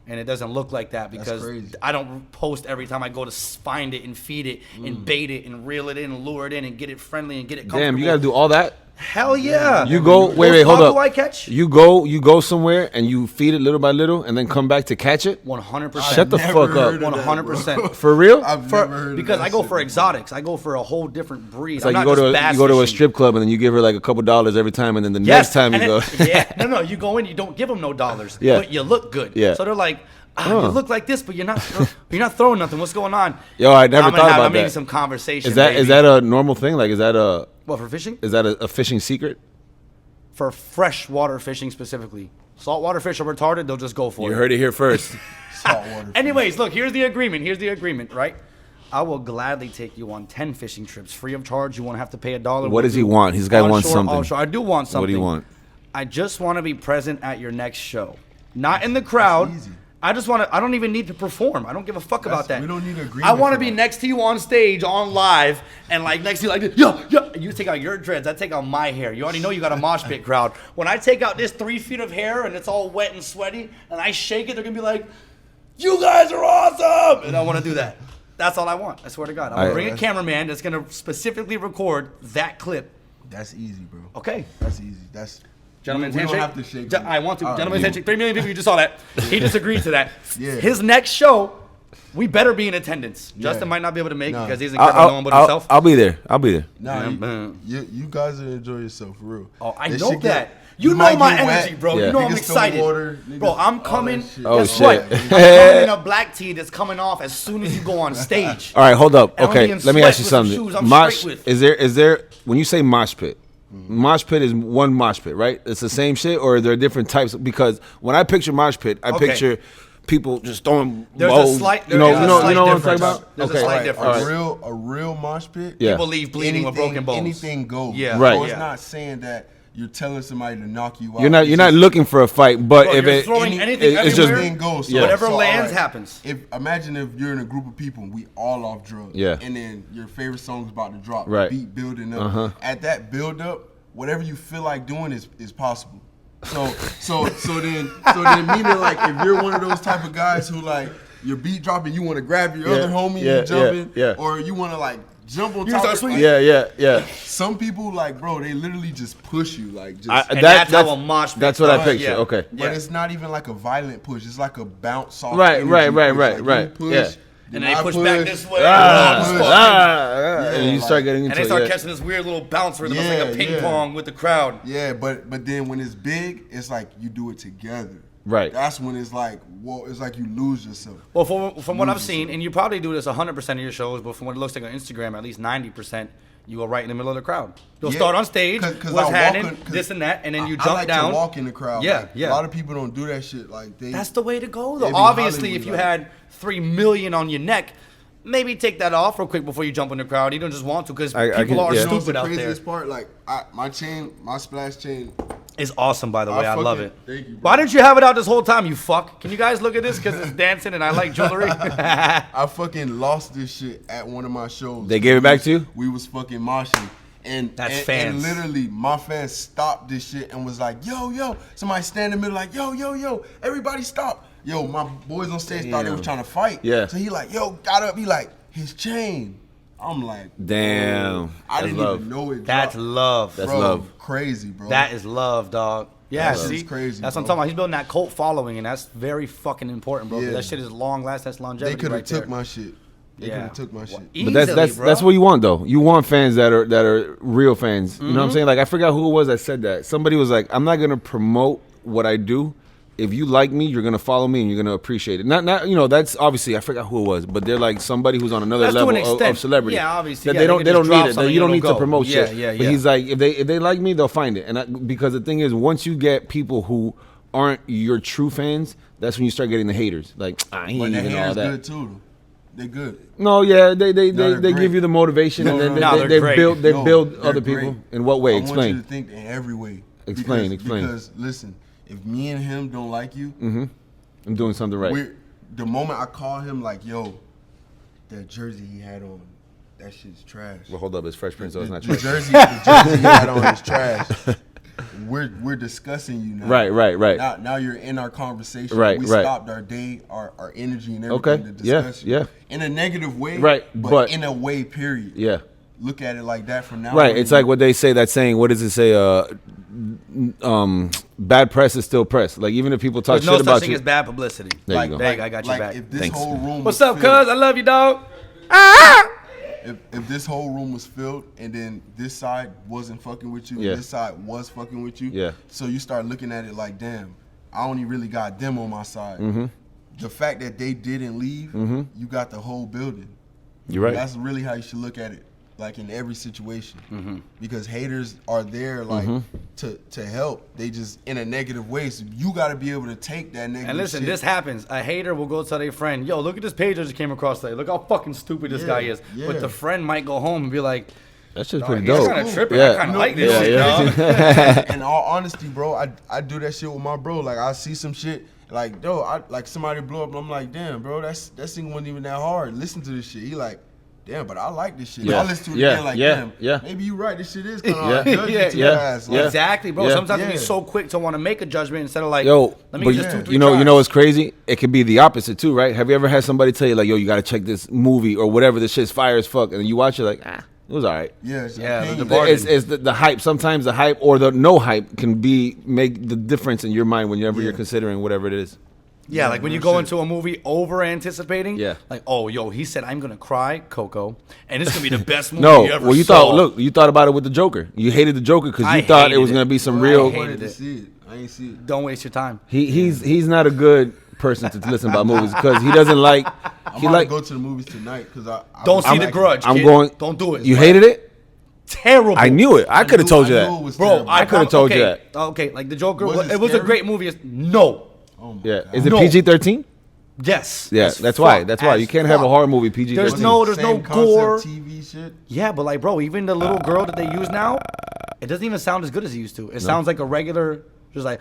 and it doesn't look like that because crazy. I don't post every time I go to find it and feed it and bait it and reel it in and lure it in and get it friendly and get it comfortable. Damn, you gotta do all that? Hell yeah. You go. Wait, Those hold up. taco I catch? You go somewhere and you feed it little by little, and then come back to catch it. 100%. Shut the Never fuck heard up. of that, 100%. For real? I've never heard of Because that I go shit for before. exotics. I go for a whole different breed. It's I'm like not you go just to a fishing. strip club and then you give her like a couple dollars every time, and then the Yes, next time you and go. then- yeah, no, you go in, you don't give them no dollars, Yeah. but you look good. Yeah. So they're like, you Huh. look like this, but you're not throwing nothing. What's going on? Yo, I never thought about I'm making that. some conversation. Is that a normal thing? Like, is that a what for fishing? a fishing secret? For freshwater fishing specifically, saltwater fish are retarded. They'll just go for You it. heard it here first. Saltwater. Anyways, look, here's the agreement, right? I will gladly take you on 10 fishing trips free of charge. You won't have to pay $1. What does he want? This guy wants something. Offshore. I do want something. What do you want? I just want to be present at your next show. Not in the crowd. easy. I just want to. I don't even need to perform. I don't give a fuck about that. We don't need agreement I want to for be that. next to you on stage, on live, and like next to you, like this. Yeah. You take out your dreads. I take out my hair. You already know you got a mosh pit crowd. When I take out this 3 feet of hair and it's all wet and sweaty, and I shake it, they're gonna be like, "You guys are awesome!" And I want to do that. That's all I want. I swear to God. I'm gonna bring a cameraman that's gonna specifically record that clip. That's easy, bro. Okay. That's easy. That's Gentlemen's we handshake. don't have to shake. I want to. All right, Gentlemen's yeah. handshake. 3 million people. You just saw that. He just agreed to that. Yeah. His next show, we better be in attendance. Justin might not be able to make it Nah. because he's incredible. No one but himself. I'll be there. I'll be there. Nah, Yeah, you guys will enjoy yourself for real. Oh, I That know shit that. get- You know might my get wet. energy, bro. Yeah. You know I'm Niggas throw excited. water, Bro, niggas- I'm all coming. that shit. Oh, Guess shit. what? I'm coming in a black tee that's coming off as soon as you go on stage. All right, hold up. And I'm Okay, being let me ask you sweat with some something. shoes I'm Mosh straight with. is there when you say mosh pit? Mosh pit is one mosh pit, right? It's the same shit, or are there different types? Because when I picture mosh pit, I Okay. picture people just throwing There's a bowls. slight- you know, there's a you know, slight you know what I'm talking difference. about? There's a Okay, slight all right, difference. all right. A real mosh pit. Yeah. People leave bleeding with broken bones. Anything goes. Yeah. Right. So it's Yeah. not saying that you're telling somebody to knock you out. You're not It's just- looking for a fight, but Bro, if you're it throwing anything it's just everywhere. Anything goes. Yeah. Whatever all lands happens. If imagine if you're in a group of people and we all off drugs. Yeah. And then your favorite song's about to drop. Right. Beat building up. At that build up, whatever you feel like doing is possible. So then meaning like if you're one of those type of guys who like your beat dropping, you want to grab your other homie yeah, and jump in, yeah. or you want to like jump on You top start of swinging. yeah. Some people like bro, they literally just push you like just. And that's how a mosh pit That's what I starts. picture. Yeah. Okay. but Yeah. it's not even like a violent push. It's like a bounce off. Right, energy right, push. right, Like, right, you push, yeah. And then they I push back this way. And you like- start getting And into they it. start yeah. catching this weird little bounce rhythm. It's like a Yeah, ping yeah. pong with the crowd. Yeah, but then when it's big, it's like you do it together. Right. That's when it's like, whoa, it's like you lose yourself. Well, from what I've seen, and you probably do this 100% of your shows, but from what it looks like on Instagram, at least 90%, you go right in the middle of the crowd. You'll Yeah, start on stage, 'cause what's I walk happening, in- 'cause this and that, and then you I jump like down. to walk in the crowd. Yeah, Like, yeah. A lot of people don't do that shit. Like they. That's the way to go, They though. be Obviously, Hollywood, if you like- had 3 million on your neck, maybe take that off real quick before you jump in the crowd. You don't just want to because I people can- are yeah. You know what's stupid the out there. craziest part? Like my splash chain. It's awesome, by the way. I love fucking- it. thank you, bro. Why didn't you have it out this whole time, you fuck? Can you guys look at this? Because it's dancing and I like jewelry. I fucking lost this shit at one of my shows. They gave it back to you? We was fucking moshing. And, That's and, fans. and literally, my fans stopped this shit and was like, yo. Somebody stand in the middle like, yo. Everybody stop. Yo, my boys on stage thought they was trying to fight. Yeah. So he like, yo, got up. He like, his chain. I'm like, Damn. I That's didn't love. even know it. That's dropped. love. That's Bro, love. Crazy, bro. That is love, dog. Yeah, That see, is crazy, that's what I'm bro. talking about. He's building that cult following, and that's very fucking important, bro. 'cause Yeah. That shit is long last. That's longevity. They could have right took there. my shit. They could have took my shit. But that's what you want though. You want fans that are real fans. You know what I'm saying? Like I forgot who it was that said that. Somebody was like, I'm not gonna promote what I do. If you like me, you're gonna follow me and you're gonna appreciate it. Not you know, that's obviously I forgot who it was, but they're like somebody who's on another That's to an level extent. of celebrity. Yeah, obviously, That yeah, they they don't could they just don't drop need it. something You don't and need it'll to go. promote Yeah, shit. yeah, But yeah. he's like, if they like me, they'll find it. And because the thing is, once you get people who aren't your true fans, that's when you start getting the haters. Like, he But ain't the even all haters that. good too. They good. No, yeah, they they're give great. you the motivation and then No, they they're great. build No, build they're other great. people. In what way? I want you Explain. to think in every way. Explain. Because listen, if me and him don't like you, I'm doing something right. the moment I call him like, yo, that jersey he had on, that shit's trash. Well, hold up, it's Fresh Prince, so it's not The true. jersey he had on is trash. We're discussing you now. Right. Now you're in our conversation. Right, We right. stopped our day, our energy and Okay, everything to yeah, discuss you. yeah. In a negative way. Right, but- in a way, period. Yeah. look at it like that from now. Right. on. It's like what they say. That saying. What does it say? Bad press is still press. Like even if people talk There's no shit such about thing you. as bad publicity. There you like, go. There you go, I got you like back. If this Thanks. whole room What's was up, cuz? filled- I love you, dog. If this whole room was filled and then this side wasn't fucking with you Yeah. and this side was fucking with you, Yeah. so you start looking at it like, damn, I only really got them on my side. Mm-hmm. The fact that they didn't leave, you got the whole building. You're right. That's really how you should look at it, like in every situation, Mm-hmm. because haters are there like to help. They just in a negative way, so you got to be able to take that negative. And listen, shit. this happens. A hater will go tell their friend, yo, look at this page I just came across today. Look how fucking stupid this Yeah, guy is. yeah. But the friend might go home and be like, That's just "Dog, pretty he's dope. kind of tripping. Yeah. I kind of like this Yeah, shit, yeah. dog." In all honesty, bro, I do that shit with my bro. Like I see some shit, like I like somebody blow up, and I'm like, damn, bro, that thing wasn't even that hard. Listen to this shit. He like, damn, but I like this shit. Yeah. I listen to it Yeah, again, like, yeah, damn, yeah. maybe you right. This shit is kind of Yeah. hard. Judge Yeah, it to yeah, your ass. Like, yeah. Exactly, bro. Yeah. Sometimes we Yeah. be so quick to want to make a judgment instead of like, Yo, let me but get just 2-3 you know tries. what's crazy? It could be the opposite too, right? Have you ever had somebody tell you like, yo, you got to check this movie or whatever? This shit's fire as fuck, and then you watch it like, it was all right. Yeah, it's Yeah, opinion. the bargain. It's the hype. Sometimes the hype or the no hype can make the difference in your mind whenever you're considering whatever it is. Yeah, like when you real go shit. into a movie over anticipating, Yeah. like, oh, yo, he said I'm gonna cry, Coco, and it's gonna be the best movie No, you ever well, you saw. you thought about it with the Joker. You hated the Joker because I you thought it hated was it. gonna be some I real. I hated wanted to it. see it. I ain't see it. Don't waste your time. He's not a good person to listen about movies because he doesn't like. I'm He about like. to go to the movies tonight because I Don't see was The like- Grudge. I'm kid. going. Don't do it. You hated it. Terrible. I knew it. I could have told you I knew it that. was Bro, terrible. I coulda told you okay, that. Okay, like the Joker, Was it it was a scary? great movie. No. Oh my Yeah. God. Is it No. PG-13? Yes. Yeah. As That's why. fuck, That's why as you can't have a fuck. horror movie PG-13. There's Was it no the same gore. concept TV shit. Yeah, but like, bro, even the little girl that they use now, it doesn't even sound as good as it used to. It sounds like a regular, just like,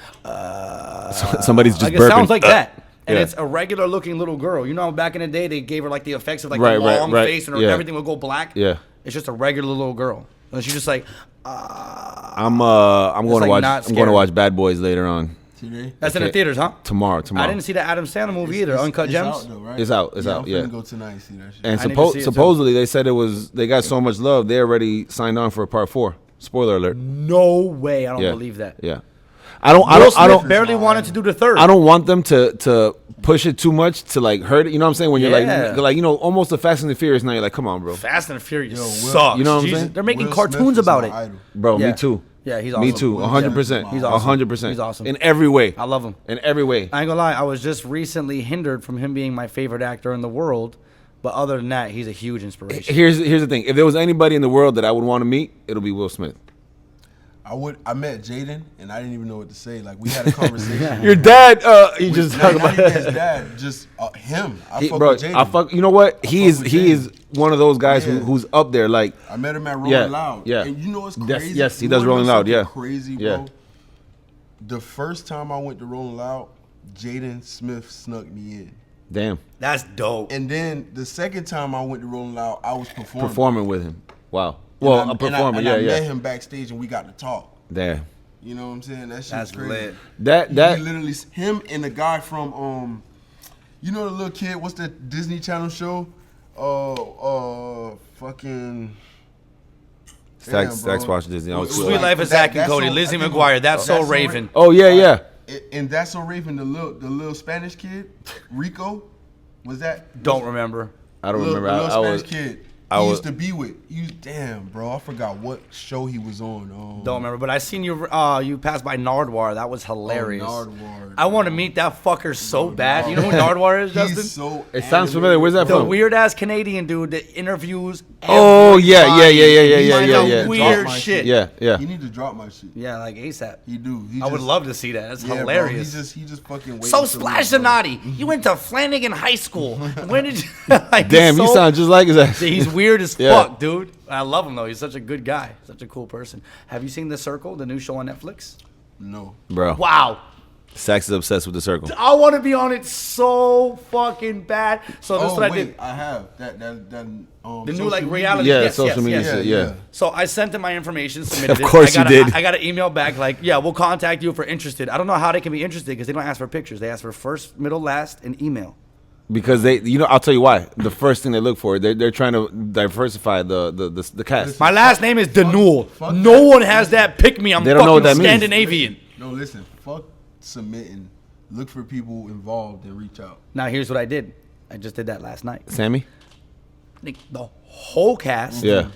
Somebody's just like burping. it sounds like that. And Yeah. it's a regular looking little girl. You know, back in the day, they gave her like the effects of like Right, the right, long right. face and Yeah. everything would go black. Yeah. It's just a regular little girl. And she's just like, I'm going to like watch. not I'm going to scary. watch Bad Boys later on Today. that's in the Okay. theaters, huh? tomorrow. I didn't see the Adam Sandler movie either, Uncut it's Gems. Out though, right? It's out, it's yeah, out, I'm yeah. finna go tonight and see that shit. And I need to see it, too. supposedly they said they got so much love they already signed on for a part 4. Spoiler alert. No way, I don't Yeah. believe that. Yeah. I don't Smith barely wanted to do the third. I don't want them to push it too much to like hurt it. You know what I'm saying? When you're Yeah. like almost the Fast and the Furious. Now you're like, come on, bro. Fast and the Furious Yo, Will- sucks. You know what I'm Jesus, saying? They're making Will Smith cartoons is about my it. idol. Bro, Yeah. me too. Yeah, he's awesome. Me too. 100%. He's awesome. 100%. He's awesome. In every way. I love him. In every way. I ain't gonna lie, I was just recently hindered from him being my favorite actor in the world. But other than that, he's a huge inspiration. Here's the thing. If there was anybody in the world that I would want to meet, it'll be Will Smith. I met Jaden and I didn't even know what to say. Like we had a conversation. Your dad, you just talk not about even his dad, just him. I fuck bro. with Jaden. I fuck. You know what? He fuck with is one of those guys Yeah. who's up there. Like I met him at Rolling Yeah, Loud. yeah. And you know what's Yes, crazy? yes, he You does wanna know Rolling Loud, something yeah. Crazy, bro. Yeah. The first time I went to Rolling Loud, Jaden Smith snuck me in. damn, That's dope. And then the second time I went to Rolling Loud, I was performing. performing with him. Wow. And Well, I- a performer. and I Yeah, met yeah. him backstage and we got to talk. Damn. You know what I'm saying? That shit's That's crazy. lit. That He that literally him and the guy from you know the little kid, what's that Disney Channel show? Fucking Stacks watch Disney. I was Sweet cool. Life of That- Zach and that's Cody, so- Lizzie I think- McGuire. That's so That's So Raven. Oh yeah, yeah. And That's So Raven, the little Spanish kid, Rico, was that? Don't remember. I don't Little, remember. the little I was. Spanish kid. I He was- used to be with. Damn, bro, I forgot what show he was on. Don't remember. But I seen you. You passed by Nardwar. That was hilarious. Nardwar, I want to meet that fucker so bad. You know who Nardwar is, Justin? He's so. It sounds familiar. Where's that The from? weird ass Canadian dude that interviews. Oh yeah, yeah, yeah, yeah, yeah, He yeah, finds yeah, out yeah. weird Drop my shit. Yeah, yeah. He need to drop my shit. Yeah, like ASAP. He do. He I would just- love to see that. That's yeah, hilarious. Bro, he just fucking waiting So to Splash leave, bro. Zanati, you went to Flanagan High School. When did you? Like, Damn, he's you sound just like his ass. He's weird as Yeah. fuck, dude. I love him though. He's such a good guy. Such a cool person. Have you seen The Circle, the new show on Netflix? No. Bro, Wow. Sax is obsessed with The Circle. I want to be on it so fucking bad. So this is Oh what I wait, did. I have that. The new social like media- reality. Yeah, yes, social yes, media yes. shit, yeah. So I sent him my information, submitted Of it. course I got you did. I got an email back like, yeah, we'll contact you if we're interested. I don't know how they can be interested because they don't ask for pictures. They ask for first, middle, last, and email. Because I'll tell you why. The first thing they look for, they're trying to diversify the cast. My last name is Danul. fuck No that. one has that pick me. I'm They don't know what fucking that means. Scandinavian. No, listen. Fuck submitting. Look for people involved and reach out. Now here's what I did. I just did that last night. Sammy? The whole cast, Yeah.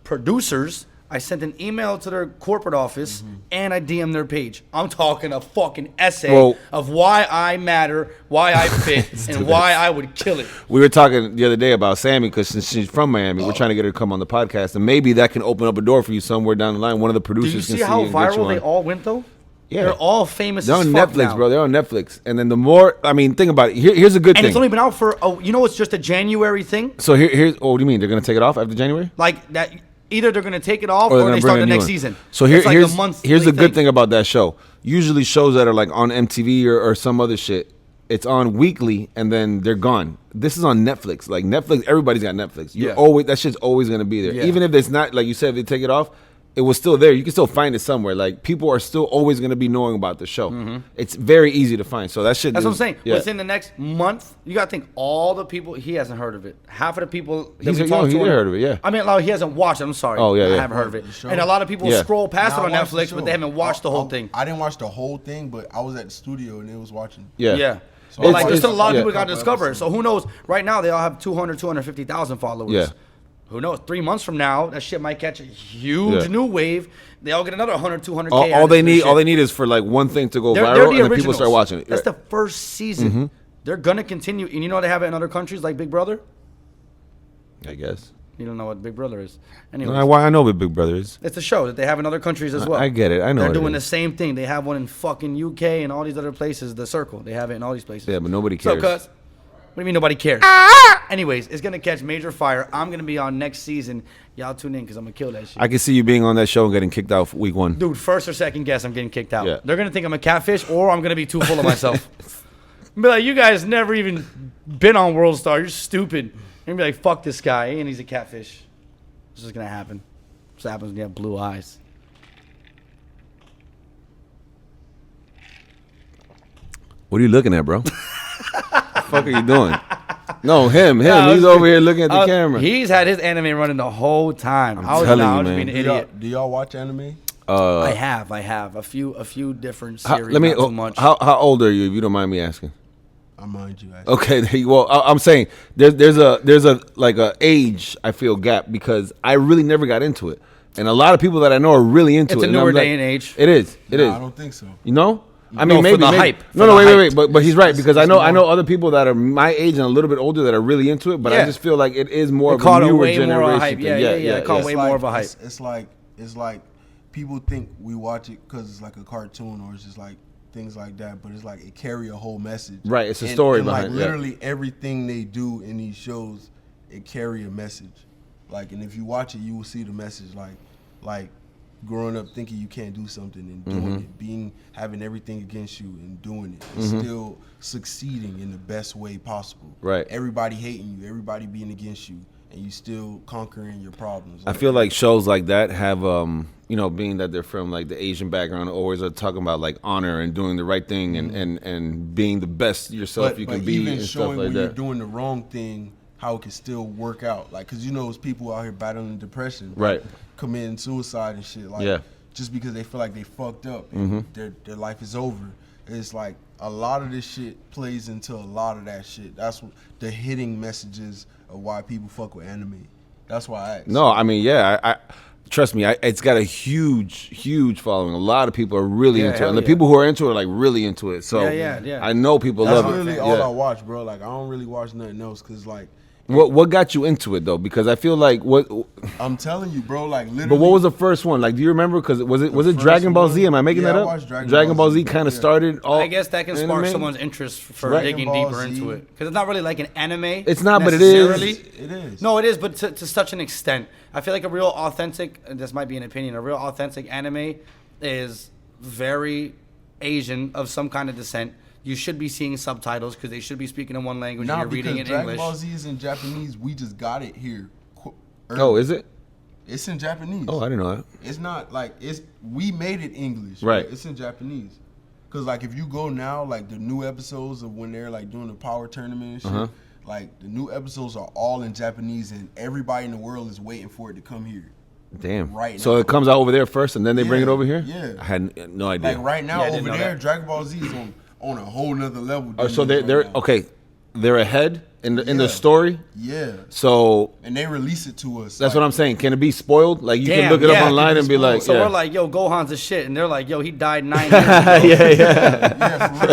producers, I sent an email to their corporate office and I DM'd their page. I'm talking a fucking essay Well- of why I matter, why I fit, and why I would kill it. We were talking the other day about Sammy because since she's from Miami, we're trying to get her to come on the podcast, and maybe that can open up a door for you somewhere down the line. One of the Do producers you can see how and get you viral they on. all went though? Yeah. They're all famous They're as on fuck Netflix, now. bro. They're on Netflix, and then the more, think about it. Here's a good And thing. it's only been out for, it's just a January thing? So here's what do you mean? They're gonna take it off after January? Like that, either they're going to take it off Or or they're they gonna start bring the a new next one. season. So It's like a here's monthly the good thing. thing about that show. Usually shows that are like on MTV or some other shit, it's on weekly and then they're gone. This is on Netflix. Like Netflix, everybody's got Netflix. Yeah. That shit's always gonna be there. Yeah. Even if it's not like you said, if they take it off, it was still there. You can still find it somewhere. Like people are still always gonna be knowing about the show. It's very easy to find. So that shit. That's what I'm is- saying. Yeah. Within the next month, you got to think all the people, he hasn't heard of it. Half of the people that He's we a- talked he to. did heard of it, yeah. I mean, like, he hasn't watched it. I'm sorry. Oh, yeah, I yeah. haven't heard of it. The show? And a lot of people Yeah. scroll past Nah, it on I watched the Netflix, but show. they haven't watched the whole thing. I didn't watch the whole thing, but I was at the studio and it was watching. Yeah. Yeah. So But I like, watched there's still a lot of yeah. people got to discover it. So who knows? Right now, they all have 200, 250,000 followers. Yeah. Who knows? 3 months from now, that shit might catch a huge Yeah. new wave. They all get another 100, 200K. All out of they this need, shit. all they need is for like one thing to go They're viral, the and then originals. people start watching it. That's Yeah. the first season. They're gonna continue, and you know they have it in other countries like Big Brother. I guess. You don't know what Big Brother is. Anyway, I know what Big Brother is. it's a show that they have in other countries as well. I get it. I know They're what it doing the is. same thing. They have one in fucking UK and all these other places. The Circle. They have it in all these places. Yeah, but nobody So, cares. cuz, what do you mean nobody cares? Anyways, it's gonna catch major fire. I'm gonna be on next season. Y'all tune in because I'm gonna kill that shit. I can see you being on that show and getting kicked out for week 1. Dude, first or second guess, I'm getting kicked out. Yeah. They're gonna think I'm a catfish, or I'm gonna be too full of myself. Be like, you guys never even been on World Star. You're stupid. And be like, fuck this guy, and he's a catfish. This is gonna happen. This happens when you have blue eyes. What are you looking at, bro? the fuck are you doing? No, him. I was He's over here looking at the camera. He's had his anime running the whole time. I was telling not you, I was man. being an Do y'all, idiot. do y'all watch anime? I have a few different How- series. let me. not too much. How old are you, if you don't mind me asking? I mind you. Actually. Okay, there you, well, I'm saying there's a like a age I feel gap because I really never got into it, and a lot of people that I know are really into It's it. a and I'm newer like- day and age. It is. It is. I don't think so. You know? I No, mean, for maybe the maybe. hype. No, For no, the wait, hype. wait. But he's right because I it's know more- other people that are my age and a little bit older that are really into it. But I Yeah. just feel like it is more They of call a it newer way more generation. hype. thing. Yeah, they call it way more of a hype. It's like people think we watch it because it's like a cartoon or it's just like things like that. But it's like it carry a whole message. Right, it's a story and behind it, like yeah. literally everything they do in these shows, it carry a message. Like, and if you watch it, you will see the message. Like growing up thinking you can't do something and doing it, having everything against you and doing it, and still succeeding in the best way possible. Right. Everybody hating you, everybody being against you, and you still conquering your problems. I feel like shows like that have, being that they're from like the Asian background, always are talking about like honor and doing the right thing and being the best yourself you can be even and stuff showing like when you're that. doing the wrong thing, how it can still work out. Like, cause there's people out here battling depression, Right. committing suicide and shit. Like, Yeah. just because they feel like they fucked up and their life is over. It's like a lot of this shit plays into a lot of that shit. That's what the hitting messages of why people fuck with anime. That's why I asked. No, I mean, yeah, I trust me, it's got a huge following. A lot of people are really Yeah, into it, hell and the yeah. people who are into it are like really into it. So Yeah. I know people That's love really it. all Yeah. I watch, bro. Like, I don't really watch nothing else, cause like What got you into it though? Because I feel like what. I'm telling you, bro. Like, literally. But what was the first one? Like, do you remember? Because was it first Dragon Ball Z? one? Am I making Yeah, that I up? watched Dragon Dragon Ball Ball Z Z, kind of yeah. started all. I guess that can spark anime? someone's interest for Right. digging Dragon Ball deeper Z. into it. Because it's not really like an anime. It's not, but it is. necessarily. It is. No, it is, but to such an extent. I feel like a real authentic, and this might be an opinion, a real authentic anime is very Asian of some kind of descent. You should be seeing subtitles because they should be speaking in one language and Nah, you're reading in because Dragon English. Ball Z is in Japanese. We just got it here. Oh, is it? It's in Japanese. Oh, I didn't know that. It's not like we made it English. Right. but It's in Japanese. Cause like if you go now, like the new episodes of when they're like doing the power tournament and shit, like the new episodes are all in Japanese, and everybody in the world is waiting for it to come here. Damn. Right So now. it comes out over there first, and then they bring it over here. Yeah. I had no idea. Like right now Yeah, I didn't over know there, that. Dragon Ball Z is on a whole nother level. Oh, than so it is they're right now. okay. They're ahead in the Yeah. story. Yeah, So and they release it to us. that's like, what I'm saying. Can it be spoiled? Like you can Damn, look it yeah, up it online can and be be like, So yeah. we're like, yo, Gohan's a shit, and they're like, yo, he died 9 years ago. yeah. Yeah, for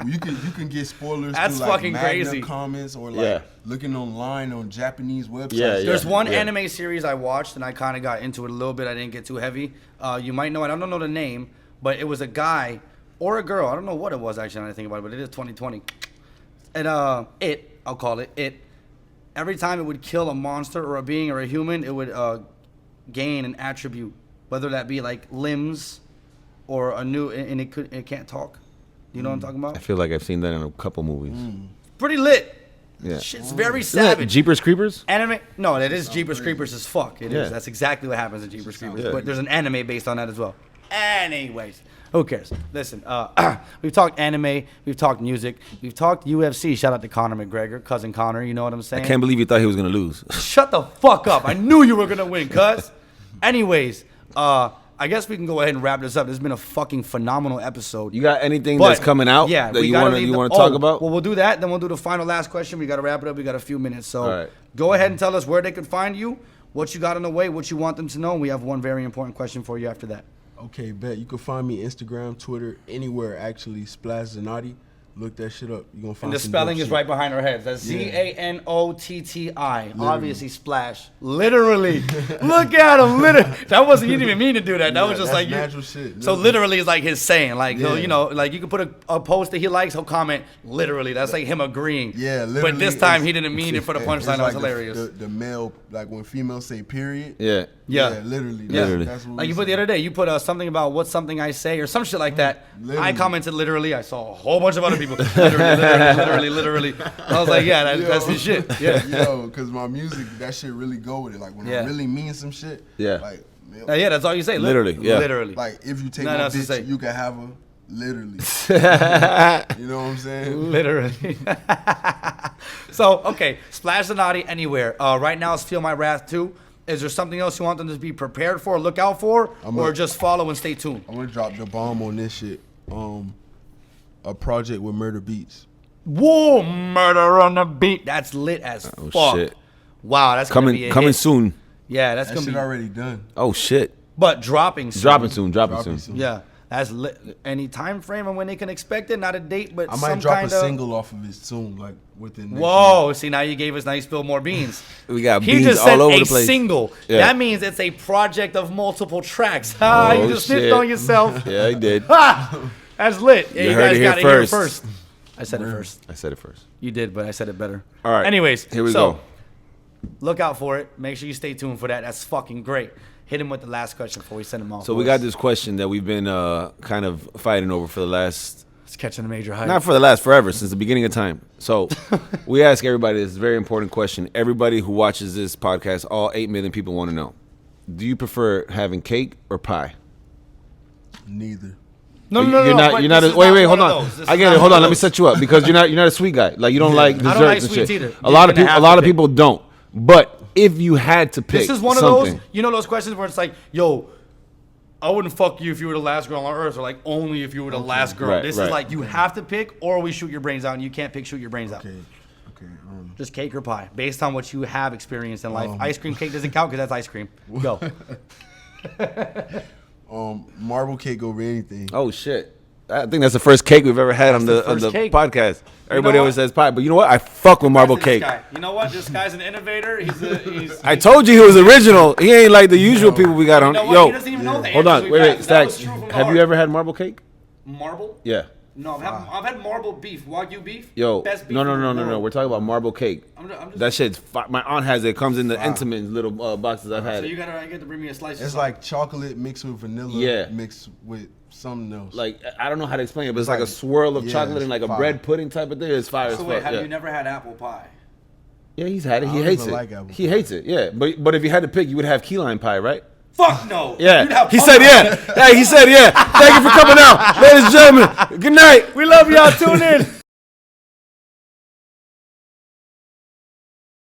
real. You can get spoilers. That's through, like, fucking Magna crazy. comments or like Yeah. looking online on Japanese websites. Yeah, yeah. There's one yeah. anime series I watched, and I kind of got into it a little bit. I didn't get too heavy. You might know it. I don't know the name, but it was a guy or a girl. I don't know what it was actually. Now that I think about it, but it is 2020. And I'll call it it. Every time it would kill a monster or a being or a human, it would gain an attribute, whether that be like limbs or a new, and it can't talk. You know what I'm talking I about? feel like I've seen that in a couple movies. Pretty lit. Yeah. Shit's very Isn't that savage. Jeepers Creepers? Anime? No, that is Jeepers Creepers as fuck. It is. Yeah. That's exactly what happens in Jeepers Creepers. Yeah. But there's an anime based on that as well. Anyways, who cares? Listen, we've talked anime, we've talked music, we've talked UFC. Shout out to Conor McGregor, cousin Conor. You know what I'm saying? I can't believe you thought he was gonna lose. Shut the fuck up. I knew you were gonna win, cuz. Anyways, I guess we can go ahead and wrap this up. This has been a fucking phenomenal episode. You got anything But, that's coming out yeah, that we you gotta wanna leave the- talk about? Well, we'll do that. Then we'll do the final last question. We got to wrap it up. We got a few minutes. So All right. go ahead and tell us where they can find you, what you got on the way, what you want them to know. And we have one very important question for you after that. Okay, bet. You can find me Instagram, Twitter, anywhere actually. Splash Zanotti. Look that shit up. You gonna find And the some spelling dope is shit. right behind our heads. That's Yeah. Zanotti. Obviously, Splash. Literally. Look at him. Literally. That wasn't, he didn't even mean to do that. That Yeah, was just that's like you. natural shit. So literally is like his saying. Like, he'll, Yeah. you know, like you can put a post that he likes, he'll comment literally. That's like him agreeing. Yeah, literally. But this time it's- he didn't mean it for the it's punchline. That like was hilarious. The male, like when females say period. Yeah. Yeah. literally. Yeah. Literally. That's what Like we you put the say. other day, you put something about what's something I say or some shit like that. Literally. I commented literally. I saw a whole bunch of other people literally. I was like, yeah, that's his shit. Yeah. Yo, cause my music, that shit really go with it. Like when Yeah. I really mean some shit. Yeah. Like, man, Yeah, that's all you say. Literally, yeah. Literally. like if you take Nothing my else to say. bitch, you can have her. Literally. You know what I'm saying? Literally. So, okay, Splash Zanotti anywhere. Right now it's Feel My Wrath 2. Is there something else you want them to be prepared for, look out for, or just follow and stay tuned? I'm gonna drop the bomb on this shit. A project with Murder Beats. Whoa, Murder on the Beat. That's lit as Oh, fuck. shit. Wow, that's gonna be a Coming hit. soon. Yeah, that's That gonna shit be. already done. Oh shit. But dropping soon. Dropping soon. Dropping soon. Yeah, that's lit. Any time frame on when they can expect it? Not a date, but I some might drop kind a of. single off of it soon, like within. Next Whoa! See, now you gave us nice spill more beans. We got He beans just all said over a the place. single. Yeah. That means it's a project of multiple tracks. Ah, Oh, you just sniffed shit. on yourself. Yeah, I did. Ha! That's lit. Yeah, You you heard guys it here got to hear it first. first. I said it first. I said it first. You did, but I said it better. All right. Anyways, Here we so, go. Look out for it. Make sure you stay tuned for that. That's fucking great. Hit him with the last question before we send him off. So we boys. got this question that we've been kind of fighting over for the last, It's catching a major hype. not for the last forever, since the beginning of time. So we ask everybody this very important question. Everybody who watches this podcast, all 8 million people want to know. Do you prefer having cake or pie? Neither. no, You're not. but You're not. this is Wait. one Hold of on. those. This I is get not it. Hold one on. of Let me those. set you up because you're not a sweet guy. Like you don't like desserts like and sweets shit. either. A lot of You're people. gonna A lot have of to people don't. But if you had to pick, This is one of something, those, you know, those questions where it's like, yo, I wouldn't fuck you if you were the last girl on earth, or like only if you were the last girl. Right, This right. is like you have to pick, or we shoot your brains out, and you can't pick, shoot your brains out. Okay. Just cake or pie, based on what you have experienced in life. Ice cream cake doesn't count because that's ice cream. Go. Marble cake over anything. Oh shit! I think that's the first cake we've ever had on the the first cake. podcast. Everybody know always what? says pie, but you know what? I fuck with marble This cake. guy. You know what? This guy's an innovator. He's I told you he was original. He ain't like the usual people we got on. You know what? Yo, He doesn't even know the hold answers on, we've wait, had. wait, That was Stacks. true from the Have heart. you ever had marble cake? marble? Yeah. No, I've had marble beef, Wagyu beef. Yo, Best beef no. in the We're world. talking about marble cake. I'm just- That shit's my aunt has it. It comes in the intimate little boxes. I've had So you it. gotta get to bring me a slice. It's like chocolate mixed with vanilla. Yeah. Mixed with something else. Like I don't know how to explain it, but it's like a like- swirl of yeah, chocolate it's and like a fire. bread pudding type of thing. It's fire as So wait, fuck. have Yeah. you never had apple pie? Yeah, he's had it. I He don't hates even it. like apple He pie. hates it. Yeah, but if you had to pick, you would have key lime pie, right? Fuck no. Yeah. You're not He said pumping. yeah. Hey, he said yeah. Thank you for coming out. Ladies and gentlemen, good night. We love y'all. Tune in.